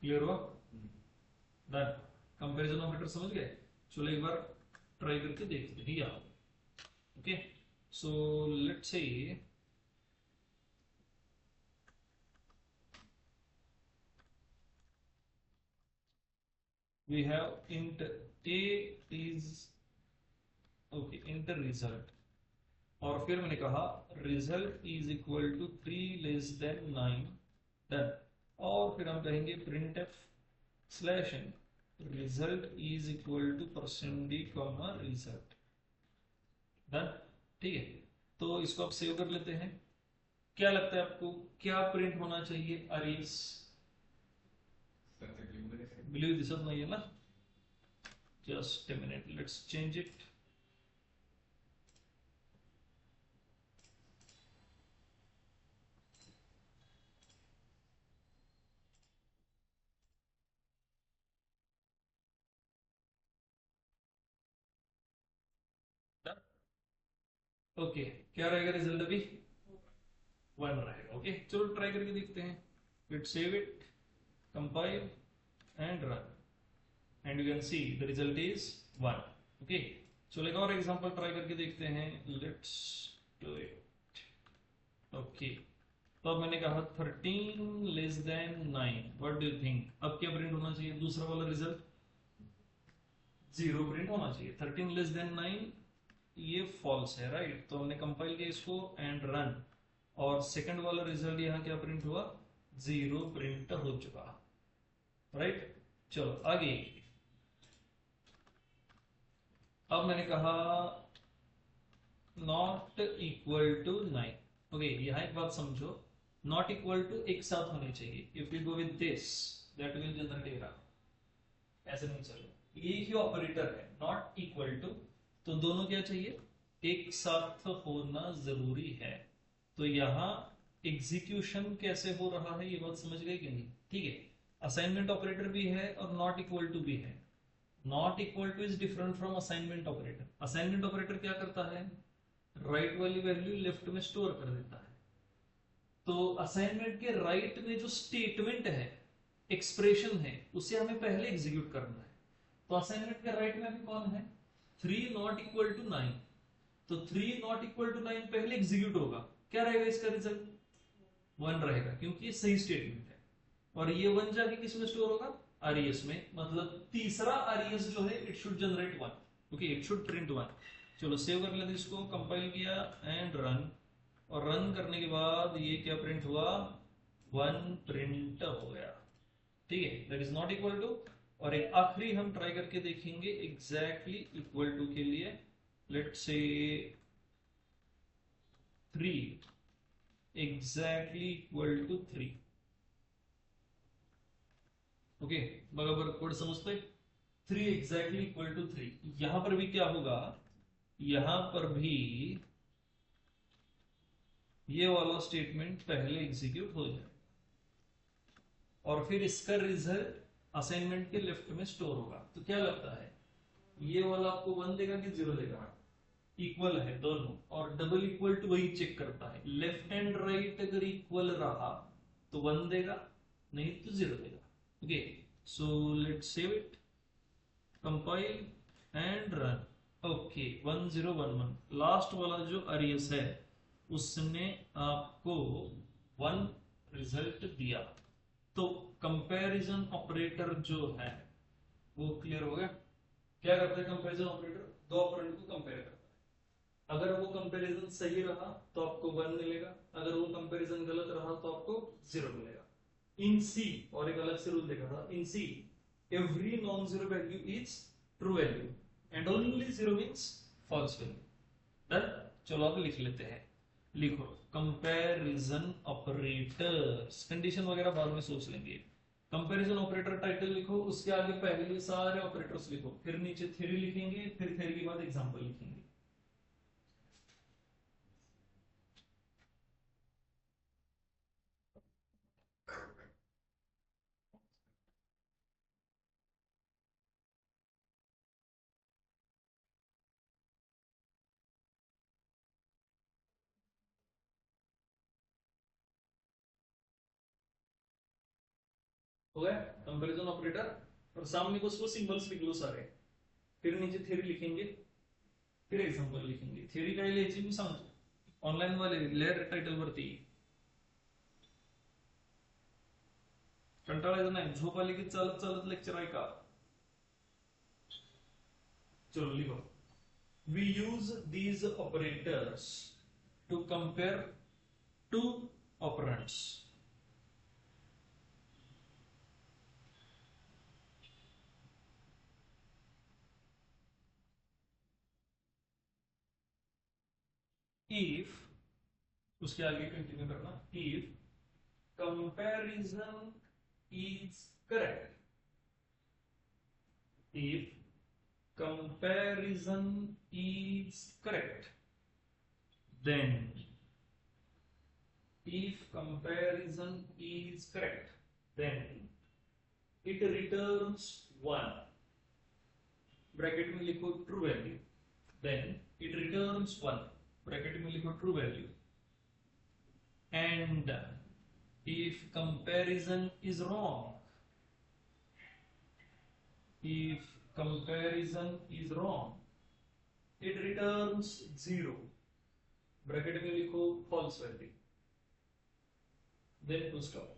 क्लियर हुआ? डन? कंपैरिजन ऑपरेटर समझ गए? चलो एक बार ट्राई करके देखते हैं यहाँ। Okay, so let's say we have int a is okay int result, और फिर मैंने कहा result is equal to 3 less than 9। Done? और फिर हम कहेंगे printf slash n result is equal to %d comma result। Done? ठीक है, तो इसको आप सेव कर लेते हैं। क्या लगता है आपको क्या प्रिंट होना चाहिए, आरईएस? बिलीव दिसत नाहीये ना? Just a minute, let's change it. Okay, क्या रहेगा रिजल्ट अभी? 1 रहेगा। ओके, चलो ट्राई करके देखते हैं। Let's save it, compile and run, and you can see the result is 1। Okay, चलो एक और एग्जांपल ट्राई करके देखते हैं। Let's do it. ओके, तो अब मैंने कहा 13 less than 9, what do you think अब क्या प्रिंट होना चाहिए? दूसरा वाला रिजल्ट 0 प्रिंट होना चाहिए। 13 लेस देन 9 ये फॉल्स है, राइट? तो हमने कंपाइल किया इसको एंड रन, और सेकंड वाला रिजल्ट यहाँ क्या प्रिंट हुआ? 0 प्रिंट हो चुका, राइट? चलो आगे। अब मैंने कहा नॉट इक्वल टू 9। ओके, यहाँ एक बात समझो, नॉट इक्वल टू एक साथ होने चाहिए। If you go with this that will generate error, ऐसे नहीं चलो। ये ही ऑपरेटर है नॉट इक्वल टू, तो दोनों क्या चाहिए? एक साथ होना जरूरी है। तो यहां एग्जीक्यूशन कैसे हो रहा है ये बात समझ गए कि नहीं? ठीक है, असाइनमेंट ऑपरेटर भी है और नॉट इक्वल टू भी है। Not equal two is different from assignment operator. Assignment operator क्या करता है? राइट वाली वैल्यू लेफ्ट में स्टोर कर देता है। तो असाइनमेंट के राइट में जो स्टेटमेंट है, एक्सप्रेशन है, उसे हमें पहले एग्जीक्यूट करना है। तो असाइनमेंट के राइट में अभी कौन है? 3 नॉट इक्वल टू 9। तो 3 नॉट इक्वल टू 9 पहले एग्जीक्यूट होगा। क्या रहेगा इसका रिजल्ट? 1 रहेगा, क्योंकि ये सही स्टेटमेंट है। और ये 1 जाके किस में स्टोर होगा? आरईएस में। मतलब तीसरा आरईएस जो है it should generate 1। Okay, it should print 1। चलो सेव कर लेते इसको, कंपाइल किया एंड रन, और रन करने के बाद ये क्या प्रिंट हुआ? 1 प्रिंट हो गया। ठीक है, that is not equal to. और एक आखिरी हम ट्राई करके देखेंगे एग्जैक्टली इक्वल टू के लिए। Let's say 3 exactly equal to 3। Okay, बराबर कोड समझते? 3 एग्जैक्टली इक्वल टू 3। यहां पर भी क्या होगा? यहां पर भी ये वाला स्टेटमेंट पहले एग्जीक्यूट हो जाए, और फिर इसका रिजल्ट असाइनमेंट के लेफ्ट में स्टोर होगा। तो क्या लगता है, ये वाला आपको 1 देगा कि 0 देगा? इक्वल है दोनों, और डबल इक्वल टू वही चेक करता है। लेफ्ट एंड राइट अगर इक्वल रहा तो 1 देगा, नहीं तो 0 देगा। Okay, so let's save it, compile and run. Okay, 1011 last वाला जो अरियस है उसने आपको 1 रिजल्ट दिया। तो कंपैरिजन ऑपरेटर जो है वो क्लियर हो गया। क्या करता है कंपैरिजन ऑपरेटर? दो ऑपरेंड को कंपेयर करता है। अगर वो कंपैरिजन सही रहा तो आपको 1 मिलेगा, अगर वो कंपैरिजन गलत रहा तो आपको 0 मिलेगा। इन सी, और एक अलग से रूल देखा था, in C every non zero value is true value and only 0 means false value. Done? चलो अब लिख लेते हैं। लिखो कंपैरिजन ऑपरेटर्स, कंडीशन वगैरह बाद में सोच लेंगे। कंपैरिजन ऑपरेटर टाइटल लिखो, उसके आगे पहले सारे ऑपरेटर्स लिखो, फिर नीचे थ्योरी लिखेंगे, फिर थ्योरी के बाद एग्जांपल लिखेंगे। हो गया कंपैरिजन ऑपरेटर, और सामने को उसको सिंबल्स लिख लो सारे, फिर नीचे थ्योरी लिखेंगे, फिर एग्जांपल लिखेंगे। थ्योरी काय लिहायची मी सांगतो, ऑनलाइन वाले लेअर टाइटल वरती कंटाळायचं नाही, झोप आली की चालत चालत लेक्चर ऐका। चलो लिखो, we use these operators to compare two operands. If, उसके आगे कंटिन्यू करना, if comparison is correct, if comparison is correct, then if comparison is correct, then it returns 1, bracket में लिखो true value, then it returns 1। Bracket में लिखो true value, and if comparison is wrong, if comparison is wrong it returns 0, bracket में लिखो false value, then to stop।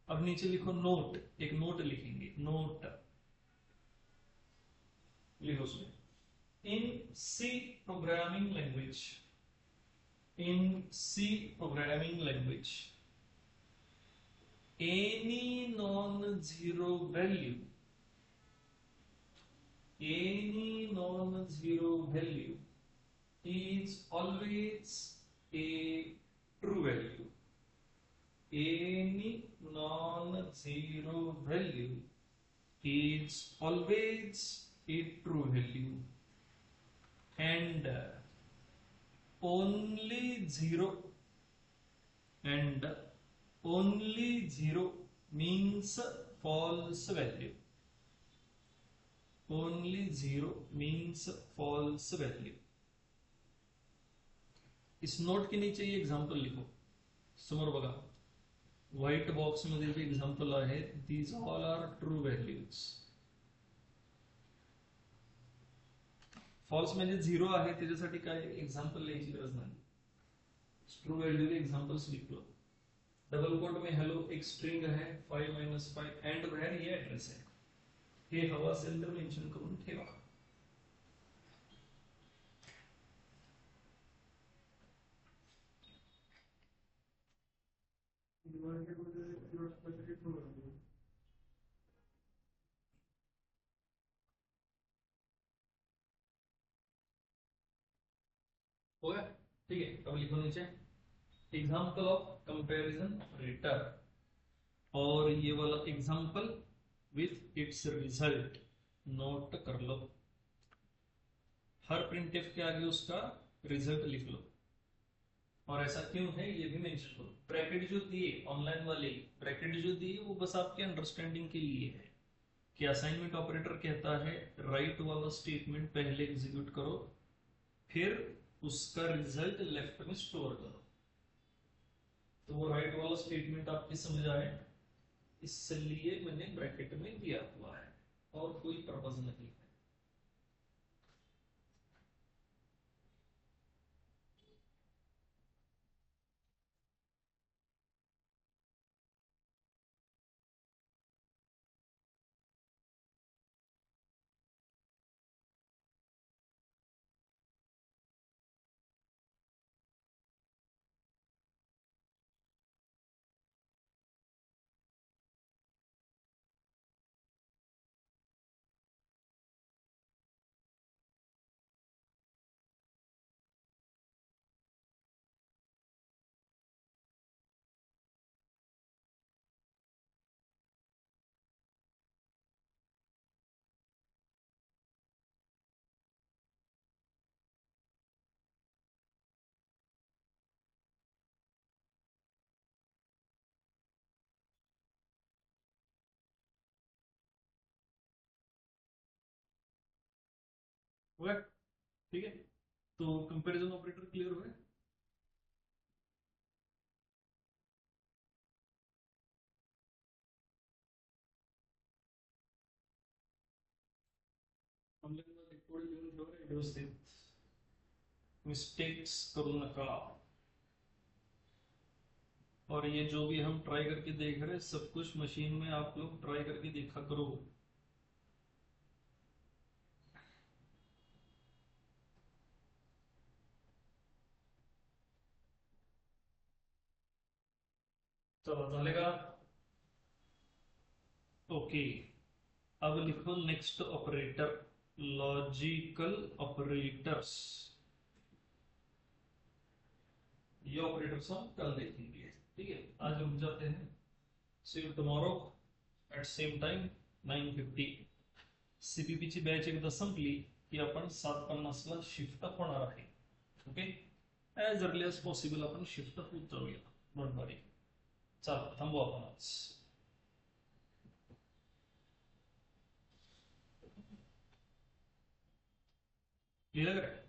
अब नीचे लिखो नोट, एक नोट लिखेंगे, नोट लिखो उसमें, in C programming language, in C programming language any non-zero value, any non-zero value is always a true value, any non-zero value is always a true value, and only zero, and only zero means false value, only zero means false value। इस नोट के नीचे ये एग्जांपल लिखो, समोर बघा व्हाइट बॉक्स मध्ये जे एग्जांपल आहे, these all are true values. False म्हणजे झिरो आहे, त्याच्यासाठी काय एग्जांपल लिहायची गरज नाही, ट्रू व्हॅल्यू के एग्जांपल्स लिखलो। डबल कोट में हेलो एक स्ट्रिंग है 5-5 एंड बाहेर ये ऍड्रेस आहे, हे हवा असेल तर मेन्शन करून ठेवा। डिवाइडेड मध्ये 0 मध्ये ट्रू व्हॅल्यू हो गया, ठीक है। अब लिखो नीचे एग्जाम्पल ऑफ कंपैरिजन ऑपरेटर, और ये वाला example with its result note कर लो, हर प्रिंटफ के आगे उसका रिजल्ट लिख लो, और ऐसा क्यों है ये भी मेंशन करो। ब्रैकेट जो दिए ऑनलाइन वाले, ब्रैकेट जो दिए वो बस आपके अंडरस्टैंडिंग के लिए है कि असाइनमेंट ऑपरेटर कहता है राइट वाला स्टेटमेंट पहले एग्जीक्यूट करो, फिर उसका रिजल्ट लेफ्ट में स्टोर करो। तो वो राइट वाला स्टेटमेंट आपके समझ आए, इसलिए मैंने ब्रैकेट में दिया हुआ है, और कोई पर्पज नहीं है। हुआ, ठीक है। तो कंपैरिजन ऑपरेटर क्लियर हुआ। ऑनलाइन थोड़ी लिहून ठेवा रे व्यवस्थित, मिस्टेक्स करू नका। और ये जो भी हम ट्राई करके देख रहे हैं सब कुछ मशीन में आप लोग ट्राई करके देखा करो। चलो चलेगा, ओके। अब लिखो नेक्स्ट ऑपरेटर, लॉजिकल ऑपरेटर्स। ये ऑपरेटर्स हम कल देखेंगे, ठीक है। आज रुक जाते हैं, see you tomorrow at same time 9:50। CPP ची बॅच एकदा संपली की आपण 7:50 ला शिफ्ट होणार आहे, okay. As early as possible आपण शिफ्ट होत जाऊया, डोंट वरी। चला थांबू आपण आज। ये लग रहा है